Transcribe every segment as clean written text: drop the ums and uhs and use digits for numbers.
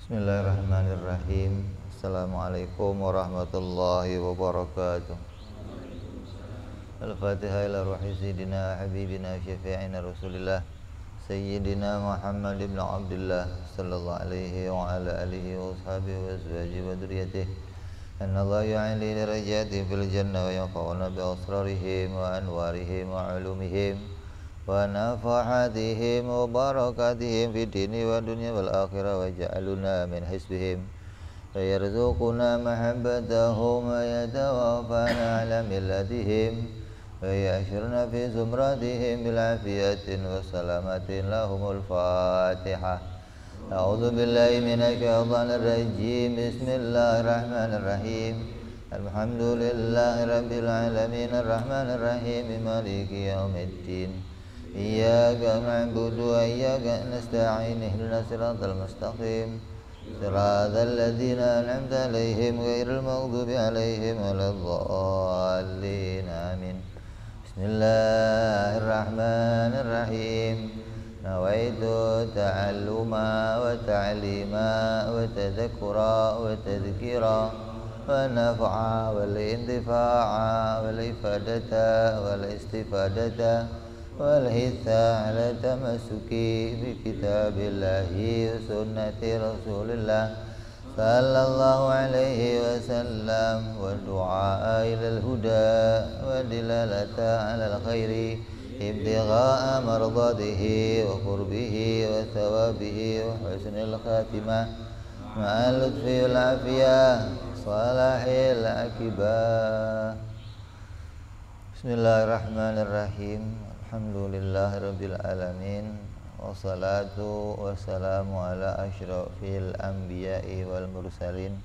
Bismillahirrahmanirrahim. Assalamualaikum warahmatullahi wabarakatuh. Al-Fatihah ila ruhi sayyidina habibina syafi'ina Rasulillah Sayyidina Muhammad ibn Abdullah sallallahu alaihi wa ala alihi wa ashabihi wa azwajihi wa dzurriyyatihi. Anna Allah yu'ali darajati fil jannah wa yanfa'una bi asrarihim wa anwarihim wa ulumihim wa nafahatihim wa barakatihim fid dini wa dunya wal akhirah wa ja'aluna min hisbihim wa yarzuquna mahabbatahum wa yatawaffana ala millatihim wa ya'shurna fi zumratihim bil afiyatin wa salamatin lahumul fatihah. A'udzu billahi minasy syaithanir rajim. Bismillahirrahmanirrahim. Alhamdulillahi rabbil alamin arrahmanir rahim maliki yaumiddin. Iyyaka na'budu wa iyyaka nasta'in ihdinas siratal mustaqim siratal ladzina an'amta 'alaihim ghairil maghdubi 'alaihim waladdallin amin. Bismillahirrahmanirrahim. Nawaitu ta'alluma wa ta'lima wa tadhakkura wa tadhkira wa naf'a wal intifa'a wal ifadata wal istifadata wal hitha ala tamassuki bi kitabillahi wa sunnati rasulillah sallallahu alaihi wasallam wa du'a ilal huda wa dilalata ala al-khairi ibtigha'a mardatihi wa qurbihi wa thawabihi wa husnil khatimah ma'al lutfi wal afiyah salahil akibah. Bismillahirrahmanirrahim. Alhamdulillahirabbil alamin wassalatu wassalamu ala asyrafil anbiya'i wal mursalin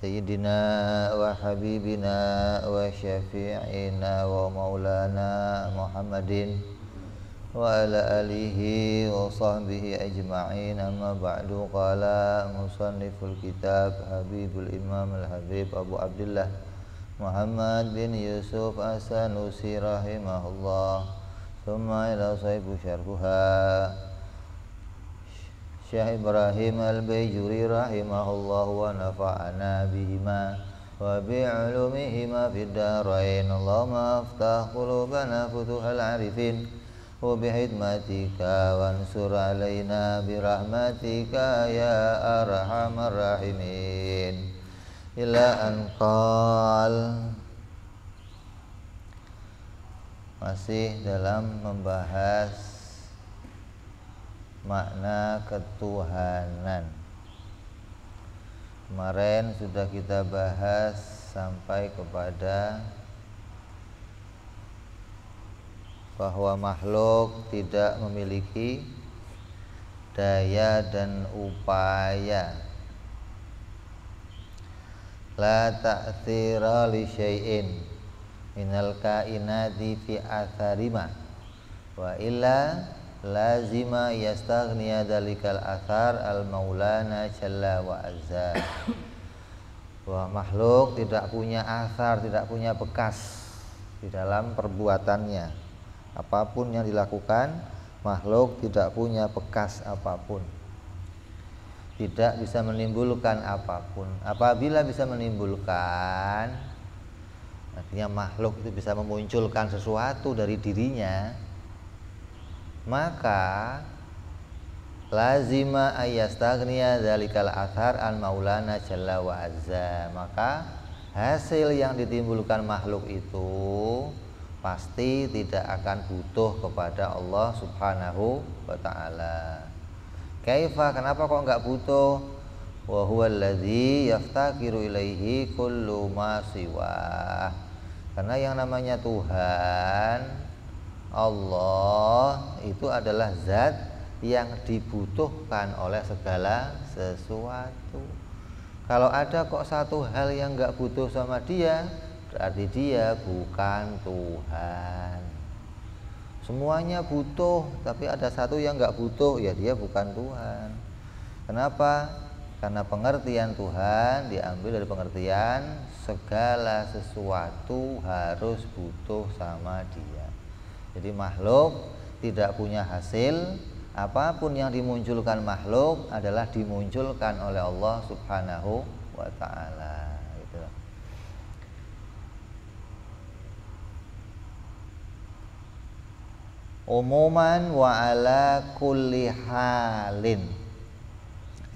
sayyidina wa habibina wa syafi'ina wa maulana Muhammadin wa ala alihi wa sahbihi ajma'in. Amma ba'du. Qala musanniful kitab Habibul Imam al-Habib Abu Abdullah Muhammad bin Yusuf As-Sanusi rahimahullah. Thumma ila sahibu syarhuha Syekh Ibrahim al-Bayjuri rahimahullah wa nafa'ana bihima wa bi'ulumihima fid darain. Allahumma aftah qulubana futuhal arifin wa bihidmatika wansur alaina birahmatika ya arhamar rahimin. Ila anqal. Masih dalam membahas makna ketuhanan. Kemarin sudah kita bahas sampai kepada bahwa makhluk tidak memiliki daya dan upaya. La ta'thira li syai'in minal kainati fi atharima wa illa lazima yastaghniya dalikal athar al maulana jalla wa azza. Bahwa makhluk tidak punya athar, tidak punya bekas di dalam perbuatannya. Apapun yang dilakukan, makhluk tidak punya bekas apapun, tidak bisa menimbulkan apapun. Apabila bisa menimbulkan, artinya makhluk itu bisa memunculkan sesuatu dari dirinya, maka lazima ayastaghniya dzalikal athar al maulana jalla wa azza. Maka hasil yang ditimbulkan makhluk itu pasti tidak akan butuh kepada Allah subhanahu wa ta'ala. Kaifa, kenapa kok enggak butuh? Wa huwal ladzi yaftakiru ilaihi kullu ma siwah. Karena yang namanya Tuhan Allah itu adalah zat yang dibutuhkan oleh segala sesuatu. Kalau ada kok satu hal yang enggak butuh sama dia, berarti dia bukan Tuhan. Semuanya butuh, tapi ada satu yang enggak butuh, ya dia bukan Tuhan. Kenapa? Karena pengertian Tuhan diambil dari pengertian segala sesuatu harus butuh sama dia. Jadi makhluk tidak punya hasil apapun yang dimunculkan makhluk adalah dimunculkan oleh Allah Subhanahu wa ta'ala gitu. Umuman wa ala kulli halin,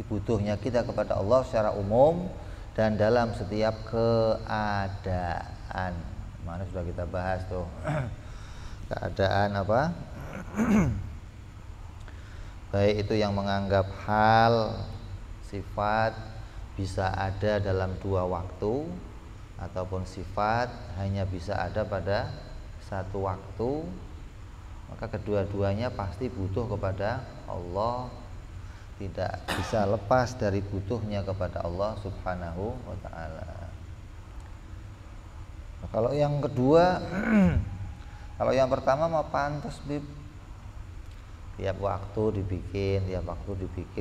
butuhnya kita kepada Allah secara umum dan dalam setiap keadaan. Mana sudah kita bahas tuh keadaan apa? Baik itu yang menganggap hal, sifat bisa ada dalam 2 waktu, ataupun sifat hanya bisa ada pada 1 waktu, maka kedua-duanya pasti butuh kepada Allah, tidak bisa lepas dari butuhnya kepada Allah Subhanahu wa ta'ala. Nah, kalau yang kedua kalau yang pertama mah pantas Bib, tiap waktu dibikin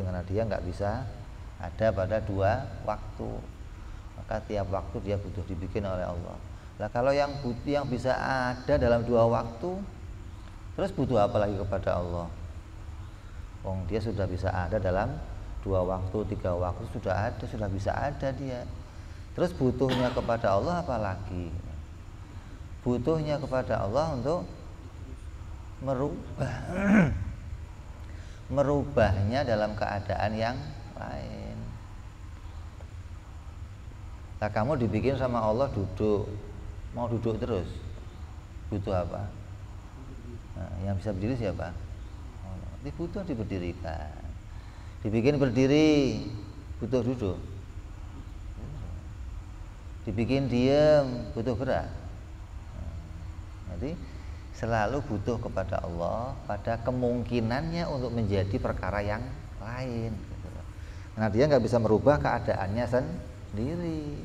karena dia nggak bisa ada pada 2 waktu, maka tiap waktu dia butuh dibikin oleh Allah. Nah kalau yang bisa ada dalam 2 waktu, terus butuh apa lagi kepada Allah? Wong dia sudah bisa ada dalam 2 waktu, 3 waktu sudah bisa ada dia. Terus butuhnya kepada Allah apa lagi? Butuhnya kepada Allah untuk merubahnya dalam keadaan yang lain. Nah kamu dibikin sama Allah duduk, mau duduk terus, butuh apa? Nah, yang bisa berdiri siapa? Allah. Butuh diberdirikan. Dibikin berdiri, butuh duduk. Dibikin diam, butuh gerak. Jadi selalu butuh kepada Allah pada kemungkinannya untuk menjadi perkara yang lain. Karena dia nggak bisa merubah keadaannya sendiri.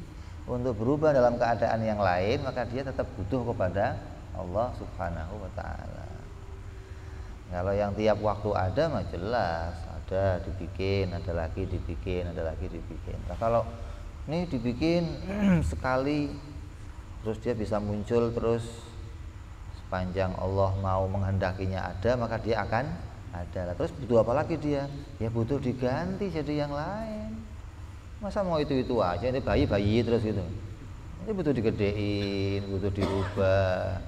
Untuk berubah dalam keadaan yang lain, maka dia tetap butuh kepada Allah Subhanahu wa ta'ala. Kalau yang tiap waktu ada mah jelas, ada dibikin, ada lagi dibikin, ada lagi dibikin. Nah, kalau ini dibikin sekali terus dia bisa muncul terus sepanjang Allah mau menghendakinya ada, maka dia akan ada. Terus butuh apa lagi dia? Ya butuh diganti jadi yang lain. Masa mau itu aja, ini bayi terus gitu. Ini butuh digedein, butuh dirubah,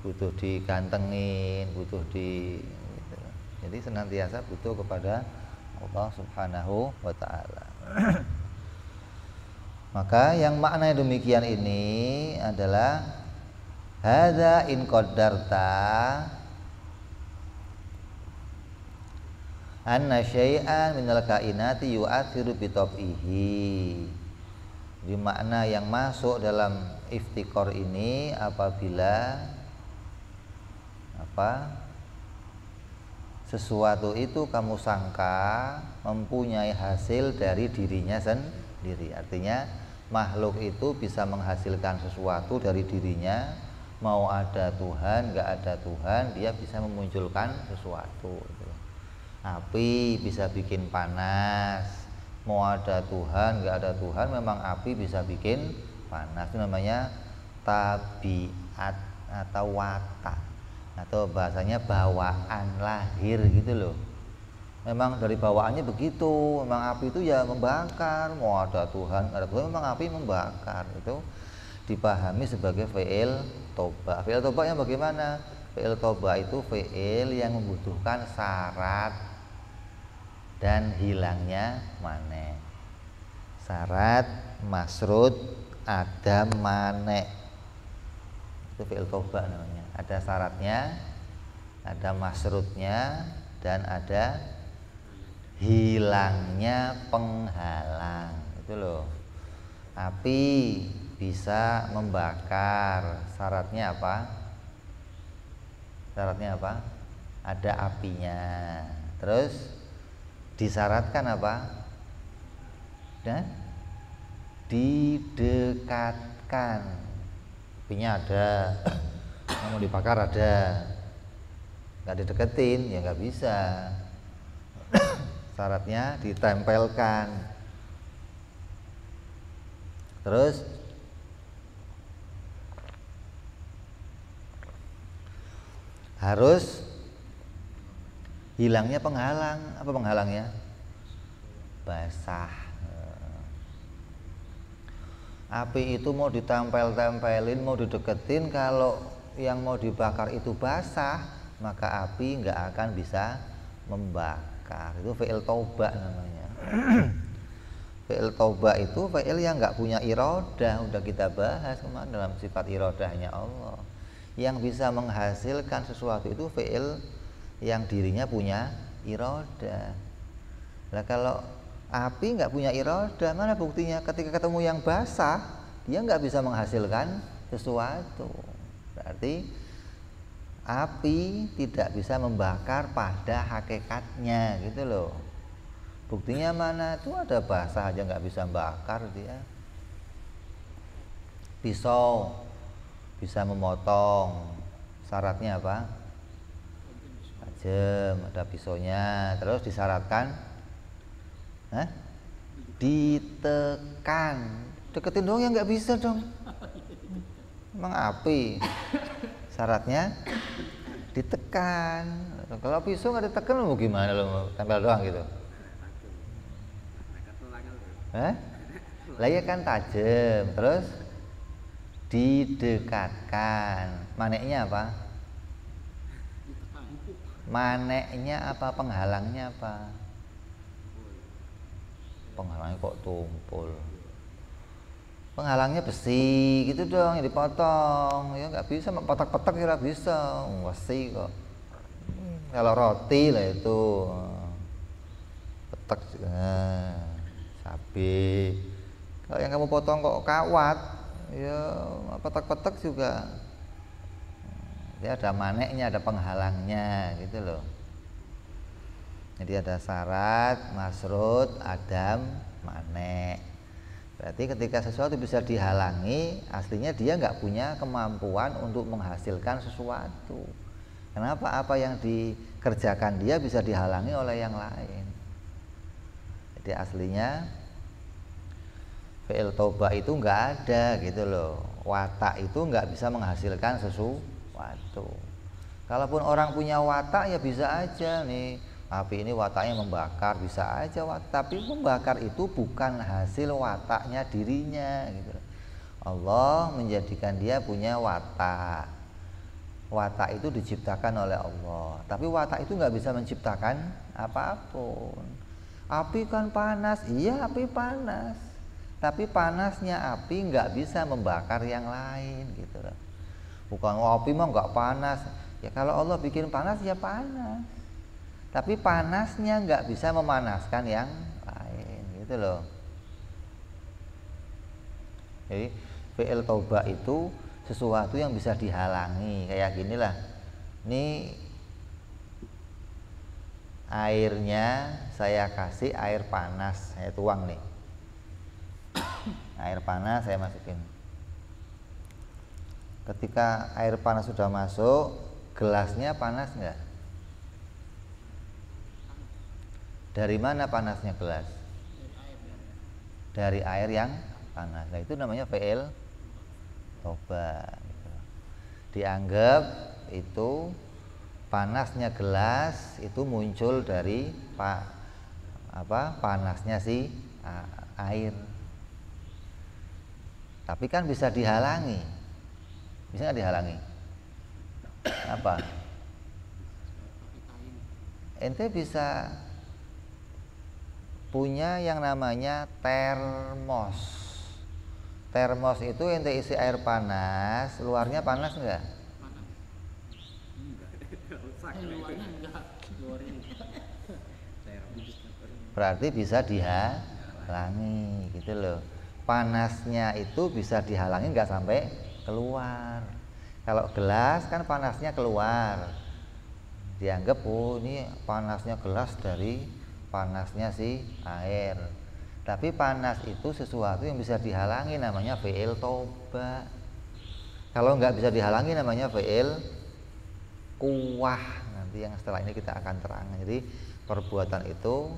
butuh digantengin, butuh di gitu. Jadi senantiasa butuh kepada Allah Subhanahu wa ta'ala. Maka yang makna demikian ini adalah hadza in qaddarta anna syai'an minal kainati yu'athiru bi tab'ihi. Di makna yang masuk dalam iftikor ini apabila sesuatu itu kamu sangka mempunyai hasil dari dirinya sendiri. Artinya makhluk itu bisa menghasilkan sesuatu dari dirinya, mau ada Tuhan nggak ada Tuhan dia bisa memunculkan sesuatu. Api bisa bikin panas, mau ada Tuhan nggak ada Tuhan memang api bisa bikin panas. Itu namanya tabiat atau watak, atau bahasanya bawaan lahir gitu loh. Memang dari bawaannya begitu, memang api itu ya membakar, mau ada Tuhan nggak ada Tuhan memang api membakar. Itu dipahami sebagai fi'il toba. Fi'il toba yang bagaimana? Fi'il toba itu fi'il yang membutuhkan syarat dan hilangnya mane. Syarat masrud ada mane, itu fi'il toba namanya. Ada syaratnya, ada masrudnya, dan ada hilangnya penghalang. Itu loh. Api bisa membakar, syaratnya apa? Syaratnya apa? Ada apinya. Terus disyaratkan apa? Dan didekatkan. Apinya ada, mau dibakar ada, nggak dideketin ya nggak bisa. Syaratnya ditempelkan. Terus harus hilangnya penghalang. Apa penghalangnya? Basah. Api itu mau ditempel-tempelin, mau dideketin, kalau yang mau dibakar itu basah, maka api nggak akan bisa membakar. Itu fi'il tauba namanya. Fi'il tauba itu fi'il yang nggak punya iradah, udah kita bahas kemarin dalam sifat iradahnya Allah. Yang bisa menghasilkan sesuatu itu fi'il yang dirinya punya iradah. Nah kalau api nggak punya iradah, mana buktinya? Ketika ketemu yang basah, dia nggak bisa menghasilkan sesuatu. Berarti api tidak bisa membakar pada hakikatnya, gitu loh. Buktinya mana? Itu ada basah aja nggak bisa membakar dia. Pisau bisa memotong, syaratnya apa? Tajam, ada pisaunya. Terus disyaratkan ditekan. Deketin dong, ya nggak bisa dong. Emang api syaratnya ditekan. Kalau pisau nggak ditekan mau gimana, lo tempel doang gitu? Lah ya kan tajam, terus didekatkan. Maneknya apa? Maneknya apa? Penghalangnya apa? Penghalangnya kok tumpul. Penghalangnya besi gitu dong, yang dipotong. Ya nggak bisa, petak-petak kira bisa. Besi kok. Kalau roti lah itu petak, cabai. Kalau yang kamu potong kok kawat, ya petak-petak juga. Dia ada maneknya, ada penghalangnya gitu loh. Jadi ada syarat, masrut, adam, manek. Berarti ketika sesuatu bisa dihalangi, aslinya dia nggak punya kemampuan untuk menghasilkan sesuatu. Kenapa? Apa yang dikerjakan dia bisa dihalangi oleh yang lain. Jadi aslinya fi'il tauba itu nggak ada gitu loh. Watak itu nggak bisa menghasilkan sesuatu. Kalaupun orang punya watak ya bisa aja nih. Api ini wataknya membakar, bisa aja tapi membakar itu bukan hasil wataknya dirinya gitu. Allah menjadikan dia punya watak. Watak itu diciptakan oleh Allah, tapi watak itu nggak bisa menciptakan apapun. Api kan panas, iya api panas, tapi panasnya api nggak bisa membakar yang lain gitu loh. Bukan api mah nggak panas, ya kalau Allah bikin panas ya panas, tapi panasnya nggak bisa memanaskan yang lain gitu loh. Jadi fi'il tauba itu sesuatu yang bisa dihalangi. Kayak ginilah, ini airnya saya kasih air panas, saya tuang nih air panas, saya masukin. Ketika air panas sudah masuk, gelasnya panas nggak? Dari mana panasnya gelas? Dari air yang panas. Nah itu namanya fi'il tauba. Dianggap itu panasnya gelas itu muncul dari panasnya si air. Tapi kan bisa dihalangi. Bisa nggak dihalangi? Apa? Ente bisa punya yang namanya termos. Termos itu ente isi air panas, luarnya panas enggak? Berarti bisa dihalangi gitu loh. Panasnya itu bisa dihalangi nggak sampai keluar. Kalau gelas kan panasnya keluar, dianggap oh ini panasnya gelas dari panasnya si air. Tapi panas itu sesuatu yang bisa dihalangi, namanya fi'il tauba. Kalau nggak bisa dihalangi namanya fi'il kuwah. Nanti yang setelah ini kita akan terangkan. Jadi perbuatan itu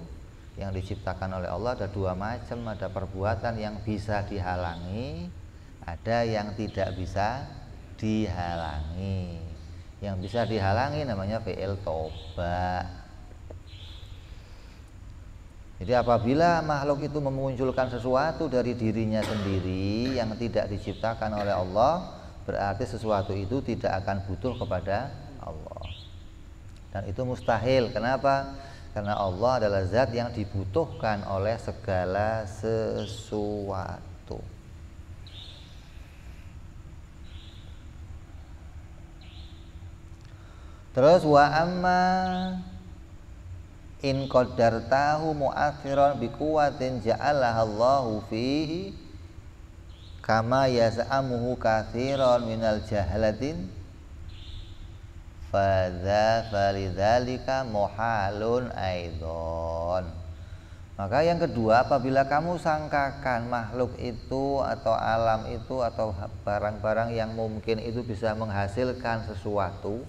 yang diciptakan oleh Allah ada dua macam. Ada perbuatan yang bisa dihalangi, ada yang tidak bisa dihalangi. Yang bisa dihalangi namanya fi'il tauba. Jadi apabila makhluk itu memunculkan sesuatu dari dirinya sendiri yang tidak diciptakan oleh Allah, berarti sesuatu itu tidak akan butuh kepada Allah. Dan itu mustahil. Kenapa? Karena Allah adalah zat yang dibutuhkan oleh segala sesuatu. Terus wa amma in qaddartahu mu'athiran bi quwwatin ja'alaha Allahu fihi kama yaz'amuhu katsiran minal jahlatin fadza falidzalika muhalun aidon. Maka yang kedua, apabila kamu sangkakan makhluk itu atau alam itu atau barang-barang yang mungkin itu bisa menghasilkan sesuatu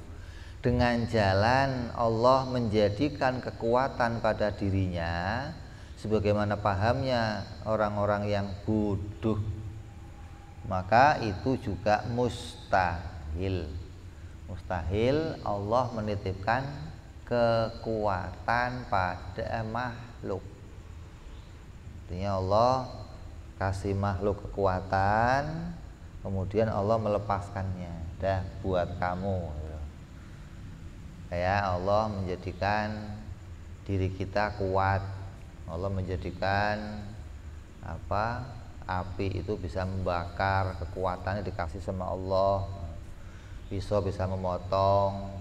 dengan jalan Allah menjadikan kekuatan pada dirinya, sebagaimana pahamnya orang-orang yang bodoh, maka itu juga mustahil. Mustahil Allah menitipkan kekuatan pada makhluk. Artinya Allah kasih makhluk kekuatan, kemudian Allah melepaskannya. Dah buat kamu. Kayak Allah menjadikan diri kita kuat. Allah menjadikan api itu bisa membakar, kekuatannya dikasih sama Allah. Pisau bisa memotong,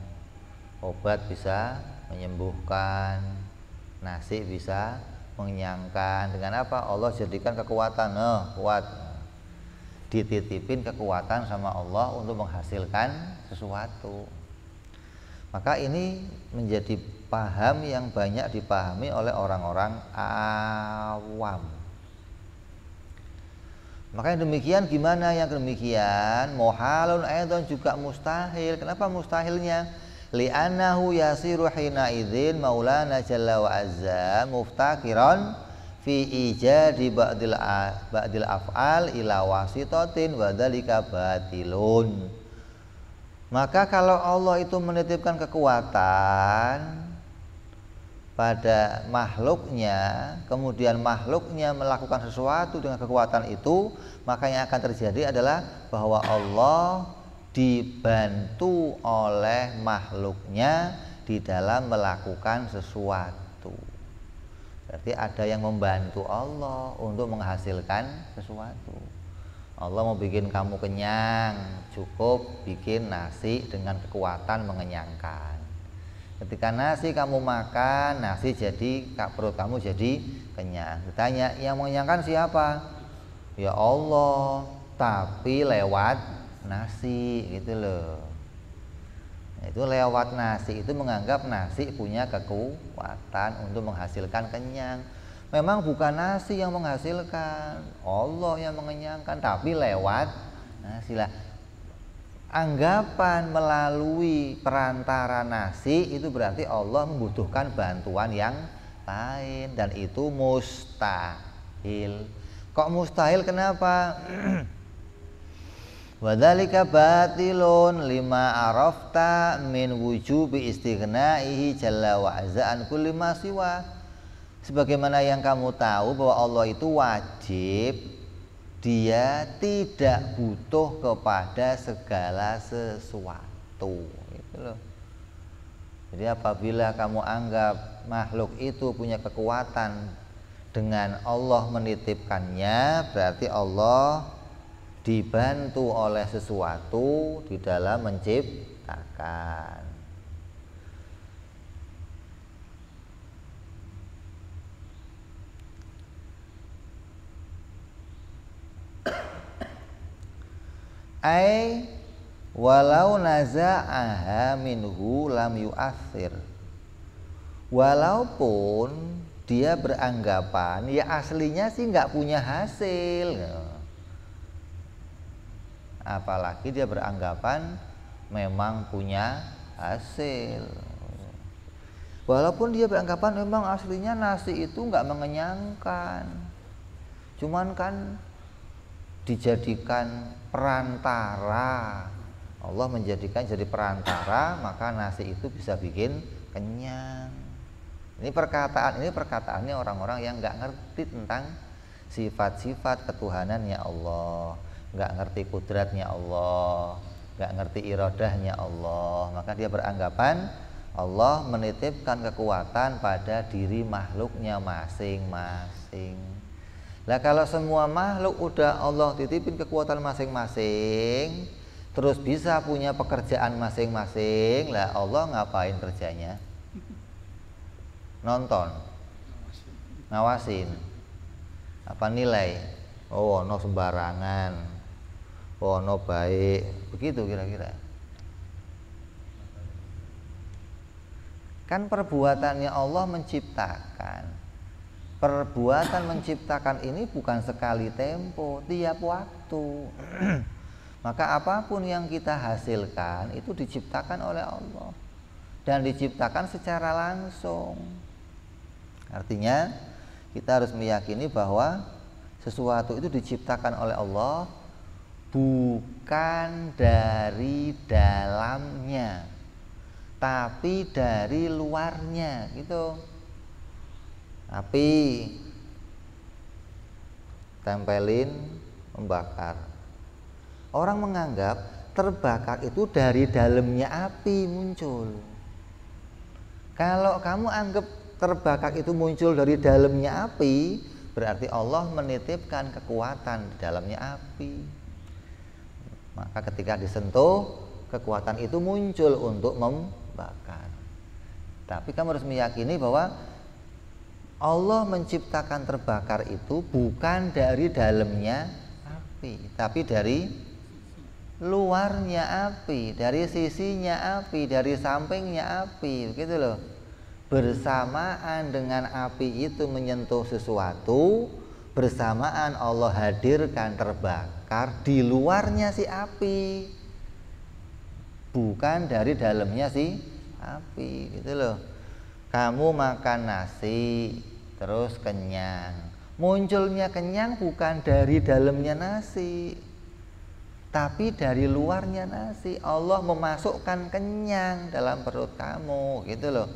obat bisa menyembuhkan, nasi bisa mengenyangkan. Dengan apa? Allah jadikan kekuatan, kuat. Dititipin kekuatan sama Allah untuk menghasilkan sesuatu. Maka ini menjadi paham yang banyak dipahami oleh orang-orang awam. Maka yang demikian gimana? Yang demikian muhalun aidan juga mustahil. Kenapa mustahilnya? Li'annahu yasiru hina idzin maulana jalla wa azza muftakiran fi ijadi ba'dil af'al ila wasitatin wa dzalika batilun. Maka kalau Allah itu menitipkan kekuatan pada makhluknya, kemudian makhluknya melakukan sesuatu dengan kekuatan itu, maka yang akan terjadi adalah bahwa Allah dibantu oleh makhluknya di dalam melakukan sesuatu. Berarti ada yang membantu Allah untuk menghasilkan sesuatu. Allah mau bikin kamu kenyang, cukup bikin nasi dengan kekuatan mengenyangkan. Ketika nasi kamu makan, nasi jadi, perut kamu jadi kenyang. Ditanya, yang mengenyangkan siapa? Ya Allah, tapi lewat nasi gitu loh. Itu lewat nasi itu menganggap nasi punya kekuatan untuk menghasilkan kenyang. Memang bukan nasi yang menghasilkan, Allah yang mengenyangkan, tapi lewat nasi lah. Anggapan melalui perantara nasi itu berarti Allah membutuhkan bantuan yang lain, dan itu mustahil. Kok mustahil? Kenapa? Wadzalika batilun lima arafta min wujubi istighnaihi jalla wa azza an kulli ma siwa. Sebagaimana yang kamu tahu bahwa Allah itu wajib, dia tidak butuh kepada segala sesuatu, gitu loh. Jadi apabila kamu anggap makhluk itu punya kekuatan dengan Allah menitipkannya, berarti Allah dibantu oleh sesuatu di dalam menciptakan. Ai walau naza'aha minhu lam yu'athir. Walaupun dia beranggapan ya aslinya sih nggak punya hasil, apalagi dia beranggapan memang punya hasil. Walaupun dia beranggapan memang aslinya nasi itu nggak mengenyangkan, cuman kan dijadikan perantara, Allah menjadikan jadi perantara, maka nasi itu bisa bikin kenyang. Ini perkataannya orang-orang yang nggak ngerti tentang sifat-sifat ketuhanannya Allah, nggak ngerti kudratnya Allah, nggak ngerti iradahnya Allah. Maka dia beranggapan Allah menitipkan kekuatan pada diri makhluknya masing-masing. Lah kalau semua makhluk udah Allah titipin kekuatan masing-masing, terus bisa punya pekerjaan masing-masing, lah Allah ngapain kerjanya? Nonton, ngawasin, apa nilai? Oh no sembarangan, oh no baik, begitu kira-kira. Kan perbuatannya Allah menciptakan. Perbuatan menciptakan ini bukan sekali tempo, tiap waktu. Maka apapun yang kita hasilkan itu diciptakan oleh Allah dan diciptakan secara langsung. Artinya kita harus meyakini bahwa sesuatu itu diciptakan oleh Allah bukan dari dalamnya, tapi dari luarnya gitu. Api tempelin membakar. Orang menganggap terbakar itu dari dalamnya api muncul. Kalau kamu anggap terbakar itu muncul dari dalamnya api, berarti Allah menitipkan kekuatan di dalamnya api. Maka ketika disentuh, kekuatan itu muncul untuk membakar. Tapi kamu harus meyakini bahwa Allah menciptakan terbakar itu bukan dari dalamnya api, tapi dari luarnya api, dari sisinya api, dari sampingnya api, begitu loh. Bersamaan dengan api itu menyentuh sesuatu, bersamaan Allah hadirkan terbakar di luarnya si api, bukan dari dalamnya si api, gitu loh. Kamu makan nasi terus kenyang, munculnya kenyang bukan dari dalamnya nasi, tapi dari luarnya nasi. Allah memasukkan kenyang dalam perut kamu, gitu loh.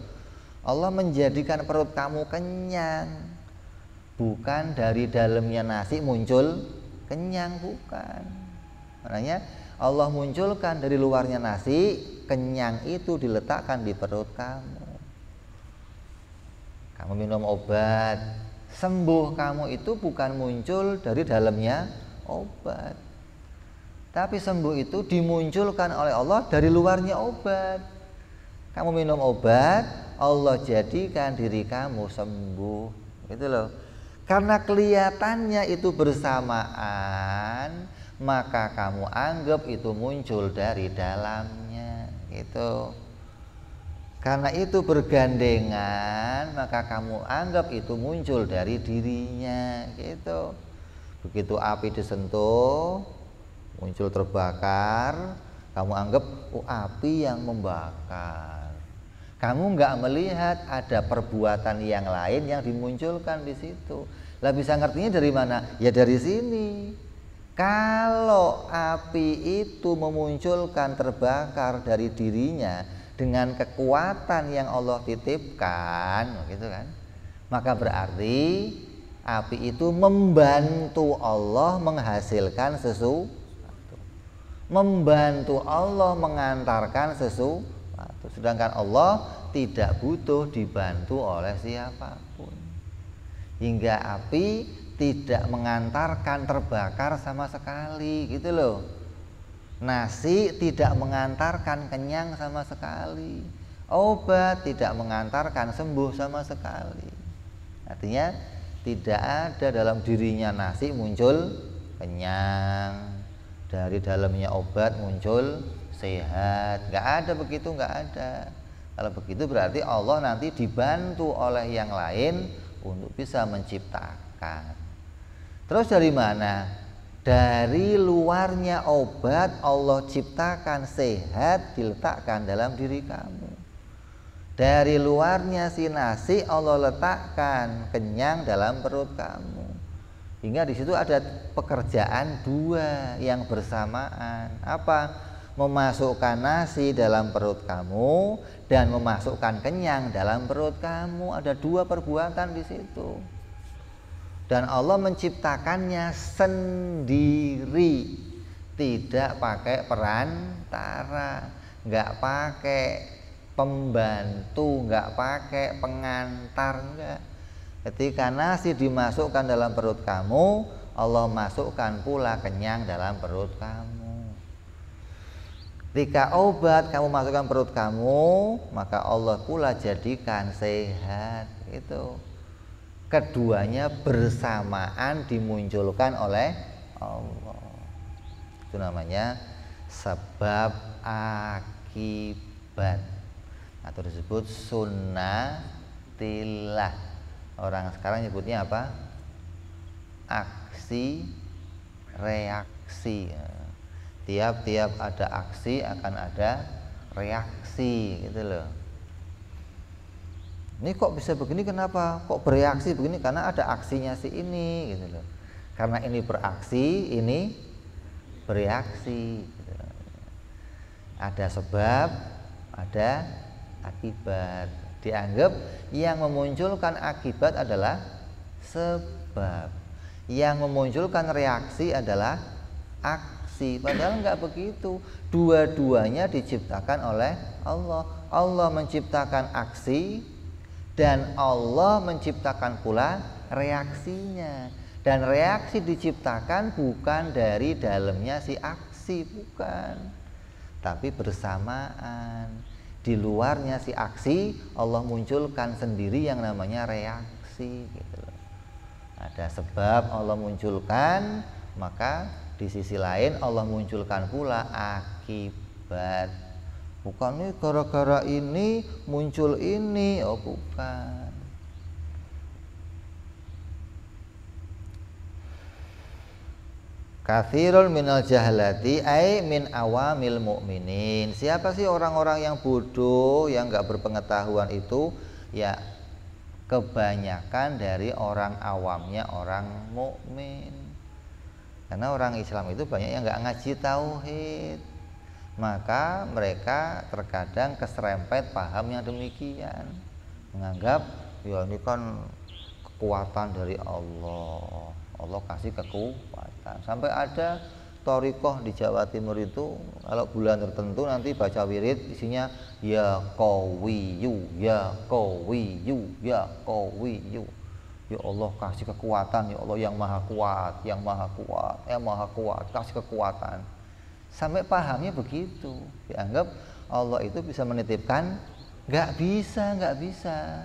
Allah menjadikan perut kamu kenyang, bukan dari dalamnya nasi muncul kenyang, bukan. Makanya Allah munculkan dari luarnya nasi, kenyang itu diletakkan di perut kamu. Kamu minum obat, sembuh kamu itu bukan muncul dari dalamnya obat, tapi sembuh itu dimunculkan oleh Allah dari luarnya obat. Kamu minum obat, Allah jadikan diri kamu sembuh, gitu loh. Karena kelihatannya itu bersamaan, maka kamu anggap itu muncul dari dalamnya, gitu. Karena itu bergandengan, maka kamu anggap itu muncul dari dirinya, gitu. Begitu api disentuh, muncul terbakar, kamu anggap api yang membakar. Kamu nggak melihat ada perbuatan yang lain yang dimunculkan di situ. Lah bisa ngertinya dari mana? Ya dari sini. Kalau api itu memunculkan terbakar dari dirinya dengan kekuatan yang Allah titipkan, gitu kan? Maka berarti api itu membantu Allah menghasilkan sesuatu, membantu Allah mengantarkan sesuatu. Sedangkan Allah tidak butuh dibantu oleh siapapun, hingga api tidak mengantarkan terbakar sama sekali, gitu loh. Nasi tidak mengantarkan kenyang sama sekali, obat tidak mengantarkan sembuh sama sekali. Artinya tidak ada dalam dirinya nasi muncul kenyang, dari dalamnya obat muncul sehat, nggak ada begitu, nggak ada. Kalau begitu berarti Allah nanti dibantu oleh yang lain untuk bisa menciptakan. Terus dari mana? Dari luarnya obat Allah ciptakan sehat, diletakkan dalam diri kamu. Dari luarnya si nasi Allah letakkan kenyang dalam perut kamu. Hingga di situ ada pekerjaan dua yang bersamaan. Apa? memasukkan nasi dalam perut kamu dan memasukkan kenyang dalam perut kamu. Ada dua perbuatan di situ. Dan Allah menciptakannya sendiri, tidak pakai perantara, nggak pakai pembantu, nggak pakai pengantar, enggak. Ketika nasi dimasukkan dalam perut kamu, Allah masukkan pula kenyang dalam perut kamu. Ketika obat kamu masukkan perut kamu, maka Allah pula jadikan sehat. Itu keduanya bersamaan dimunculkan oleh Allah. Itu namanya sebab akibat, atau disebut sunnatillah. Orang sekarang nyebutnya apa? Aksi reaksi. Tiap-tiap ada aksi akan ada reaksi, gitu loh. Ini kok bisa begini, kenapa? Kok bereaksi begini? Karena ada aksinya si ini, gitu loh. Karena ini beraksi, ini bereaksi, gitu. Ada sebab, ada akibat. Dianggap yang memunculkan akibat adalah sebab, yang memunculkan reaksi adalah aksi. Padahal enggak begitu. Dua-duanya diciptakan oleh Allah. Allah menciptakan aksi dan Allah menciptakan pula reaksinya. Dan reaksi diciptakan bukan dari dalamnya si aksi, bukan, tapi bersamaan. Di luarnya si aksi, Allah munculkan sendiri yang namanya reaksi, gitu. Ada sebab Allah munculkan, maka di sisi lain Allah munculkan pula akibat. Bukan nih gara-gara ini muncul ini, oh bukan. Katsirul minal jahalati ai min awamil mukminin. Siapa sih orang-orang yang bodoh, yang enggak berpengetahuan itu? Ya kebanyakan dari orang awamnya orang mukmin. Karena orang Islam itu banyak yang enggak ngaji tauhid. Maka mereka terkadang keserempet paham yang demikian. Menganggap ya ini kan kekuatan dari Allah. Allah kasih kekuatan. Sampai ada thariqah di Jawa Timur itu kalau bulan tertentu nanti baca wirid isinya ya qawiyu, ya qawiyu, ya qawiyu. Ya Allah kasih kekuatan, ya Allah yang maha kuat, yang maha kuat, yang maha kuat, kasih kekuatan. Sampai pahamnya begitu. Dianggap Allah itu bisa menitipkan, nggak bisa, nggak bisa.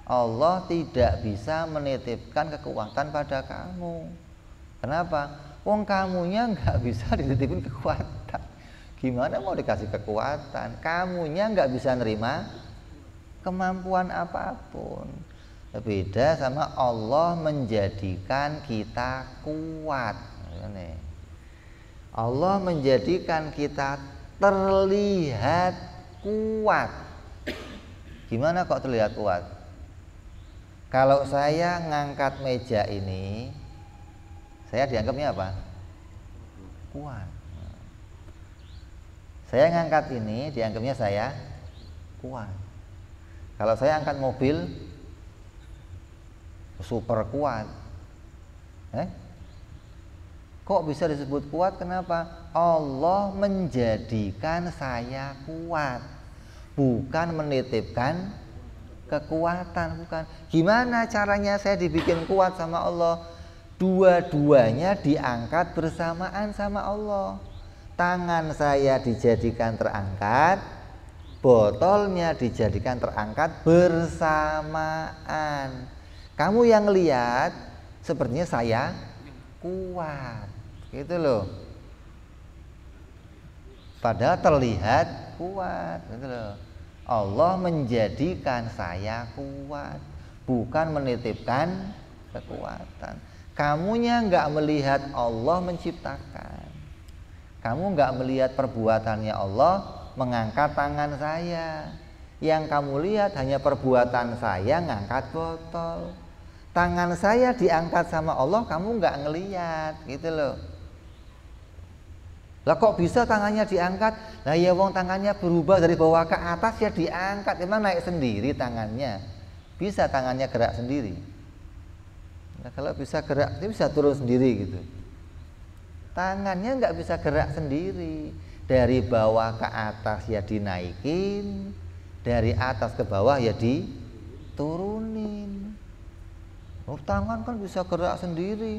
Allah tidak bisa menitipkan kekuatan pada kamu. Kenapa? Wong kamunya nggak bisa dititipin kekuatan. Gimana mau dikasih kekuatan? Kamunya nggak bisa nerima kemampuan apapun. Beda sama Allah menjadikan kita kuat. Allah menjadikan kita terlihat kuat. Gimana kok terlihat kuat? Kalau saya ngangkat meja ini, saya dianggapnya apa? Kuat. Saya ngangkat ini, dianggapnya saya kuat. Kalau saya angkat mobil, super kuat. Kok bisa disebut kuat? Kenapa? Allah menjadikan saya kuat, bukan menitipkan kekuatan, bukan. Gimana caranya saya dibikin kuat sama Allah? Dua-duanya diangkat bersamaan sama Allah. Tangan saya dijadikan terangkat, botolnya dijadikan terangkat bersamaan. Kamu yang lihat sepertinya saya kuat, gitu loh. Padahal terlihat kuat, gitu loh. Allah menjadikan saya kuat, bukan menitipkan kekuatan. Kamunya nggak melihat Allah menciptakan. Kamu nggak melihat perbuatannya Allah mengangkat tangan saya. Yang kamu lihat hanya perbuatan saya ngangkat botol. Tangan saya diangkat sama Allah, kamu nggak ngelihat, gitu loh. Lah kok bisa tangannya diangkat? Lah ya wong tangannya berubah dari bawah ke atas ya diangkat. Emang naik sendiri tangannya? Bisa tangannya gerak sendiri? Nah, kalau bisa gerak, dia bisa turun sendiri gitu. Tangannya nggak bisa gerak sendiri. Dari bawah ke atas ya dinaikin, dari atas ke bawah ya diturunin. Oh, tangan kan bisa gerak sendiri.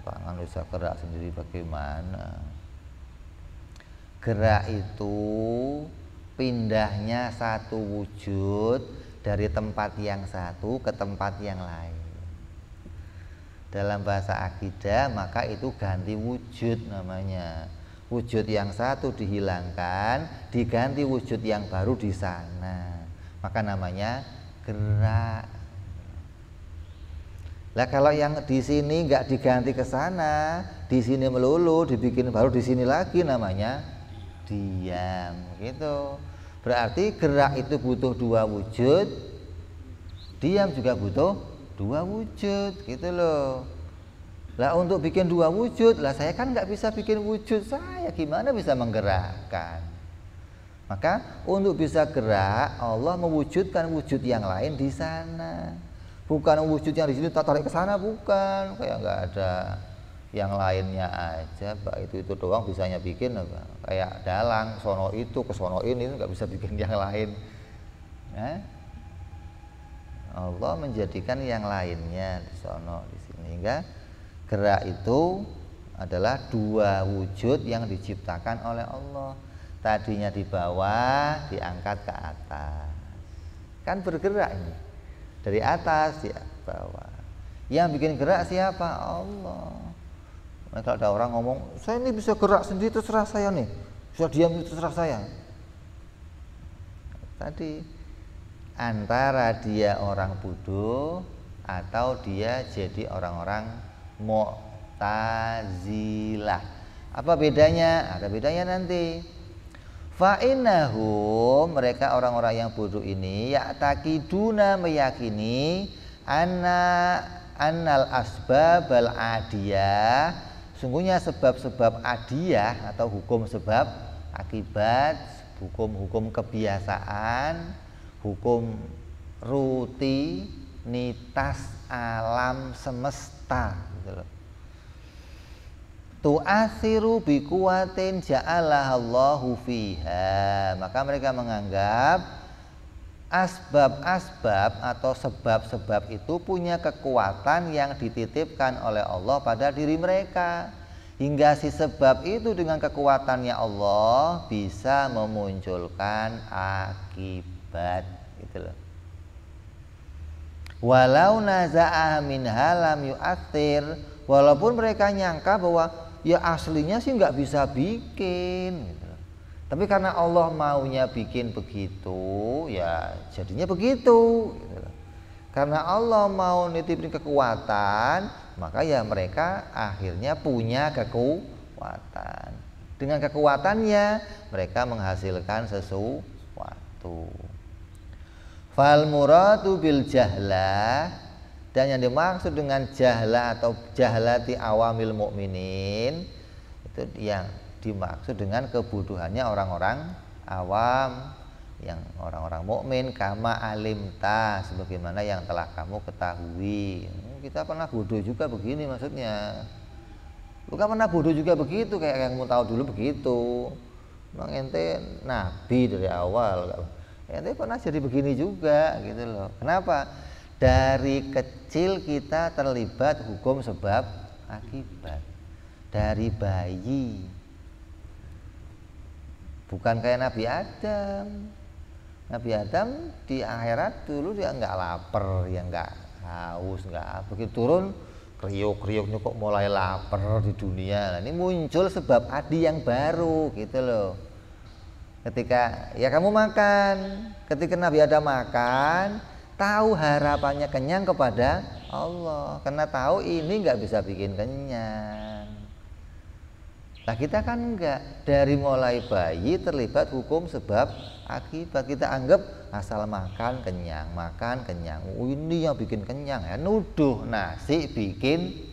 Tangan bisa gerak sendiri bagaimana? Gerak itu pindahnya satu wujud dari tempat yang satu ke tempat yang lain. Dalam bahasa akidah maka itu ganti wujud namanya. Wujud yang satu dihilangkan, diganti wujud yang baru di sana. Maka namanya gerak. Lah kalau yang di sini nggak diganti ke sana, di sini melulu, dibikin baru di sini lagi, namanya diam. Gitu. Berarti gerak itu butuh dua wujud, diam juga butuh dua wujud, gitu loh. Lah untuk bikin dua wujud, lah saya kan nggak bisa bikin wujud saya, gimana bisa menggerakkan? Maka untuk bisa gerak, Allah mewujudkan wujud yang lain di sana. Bukan wujud yang di sini tarik ke sana, bukan. Kayak nggak ada yang lainnya aja, Pak. Itu doang bisanya bikin apa? Kayak dalang, sono itu ke sono ini nggak bisa bikin yang lain. Nah, Allah menjadikan yang lainnya di sono di sini. Hingga gerak itu adalah dua wujud yang diciptakan oleh Allah. Tadinya di bawah diangkat ke atas. Kan bergerak ini. Dari atas di bawah. Yang bikin gerak siapa? Allah. Nah, kalau ada orang ngomong, saya ini bisa gerak sendiri terserah saya nih. Bisa diam itu terserah saya. Tadi antara dia orang bodoh atau dia jadi orang-orang Mu'tazilah. Apa bedanya? Ada bedanya nanti. Fa'innahum, mereka orang-orang yang bodoh ini ya'taqiduna, meyakini annal asbabal adiyah, sungguhnya sebab-sebab adiyah atau hukum sebab akibat, hukum-hukum kebiasaan, hukum rutinitas alam semesta gitu loh. Tu'athiru biquwatin ja'alahallahu fiha. Maka mereka menganggap asbab-asbab atau sebab-sebab itu punya kekuatan yang dititipkan oleh Allah pada diri mereka. Hingga si sebab itu dengan kekuatannya Allah bisa memunculkan akibat gitu loh. Walau naza'ah minha lam yu'athir, walaupun mereka nyangka bahwa ya aslinya sih nggak bisa bikin gitu. Tapi karena Allah maunya bikin begitu, ya jadinya begitu gitu. Karena Allah mau nitipin kekuatan, maka ya mereka akhirnya punya kekuatan. Dengan kekuatannya mereka menghasilkan sesuatu. Fal muradu bil jahlah, dan yang dimaksud dengan jahla atau jahlati awamil mukminin itu yang dimaksud dengan kebodohannya orang-orang awam, yang orang-orang mukmin, kama alimta, sebagaimana yang telah kamu ketahui. Kita pernah bodoh juga begini maksudnya. Bukan pernah bodoh juga begitu kayak yang kamu tahu dulu begitu. Memang ente nabi dari awal, ente pernah jadi begini juga gitu loh. Kenapa? Dari kecil kita terlibat hukum sebab akibat. Dari bayi. Bukan kayak Nabi Adam. Nabi Adam di akhirat dulu dia nggak lapar, ya nggak haus, nggak begitu turun kriuk-kriuknya kok mulai lapar di dunia. Nah, ini muncul sebab adi yang baru gitu loh. Ketika ya kamu makan, ketika Nabi Adam makan, tahu harapannya kenyang kepada Allah, karena tahu ini nggak bisa bikin kenyang. Nah kita kan enggak, dari mulai bayi terlibat hukum sebab akibat. Kita anggap asal makan kenyang, makan kenyang. Ini yang bikin kenyang ya, nuduh nasi bikin.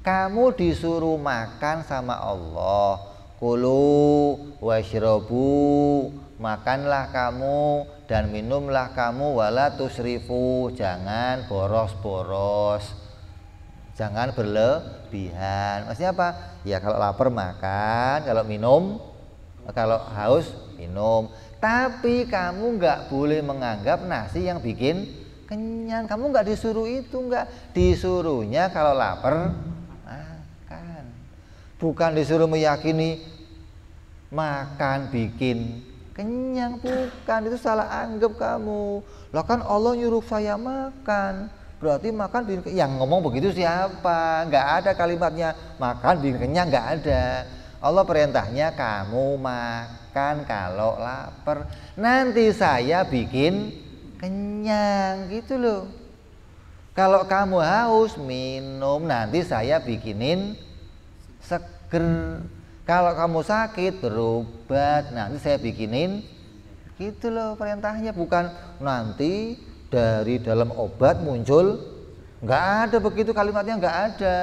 Kamu disuruh makan sama Allah, Kulu washrobu, makanlah kamu dan minumlah kamu, wala tusrifu, jangan boros-boros, jangan berlebihan. Maksudnya apa? Ya kalau lapar makan, kalau minum, kalau haus minum. Tapi kamu nggak boleh menganggap nasi yang bikin kenyang. Kamu nggak disuruh itu, nggak disuruhnya kalau lapar makan. Bukan disuruh meyakini makan bikin kenyang, bukan. Itu salah anggap kamu. Lah kan Allah nyuruh saya makan, berarti makan bikin kenyang. Yang ngomong begitu siapa? Nggak ada kalimatnya makan bikin kenyang, nggak ada. Allah perintahnya kamu makan kalau lapar, nanti saya bikin kenyang, gitu loh. Kalau kamu haus minum, nanti saya bikinin seger. Kalau kamu sakit berobat, nanti saya bikinin, gitu loh perintahnya. Bukan nanti dari dalam obat muncul, nggak ada begitu kalimatnya, nggak ada.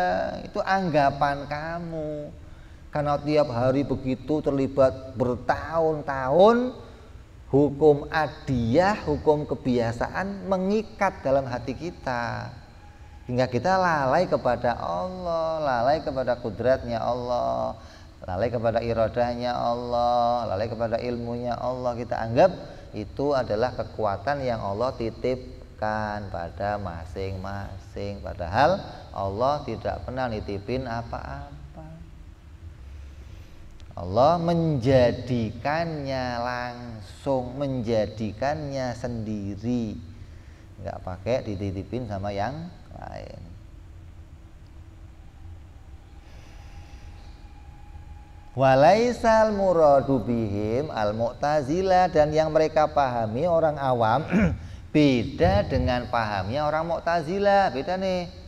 Itu anggapan kamu. Karena tiap hari begitu terlibat bertahun-tahun, hukum adiyah, hukum kebiasaan mengikat dalam hati kita, hingga kita lalai kepada Allah, lalai kepada kudratnya Allah, lalai kepada iradahnya Allah, lalai kepada ilmunya Allah. Kita anggap itu adalah kekuatan yang Allah titipkan pada masing-masing, padahal Allah tidak pernah nitipin apa-apa. Allah menjadikannya langsung, menjadikannya sendiri, nggak pakai dititipin sama yang lain. Walaisal muradu bihim al mu'tazilah, dan yang mereka pahami orang awam beda dengan pahamnya orang Mu'tazilah. Beda nih.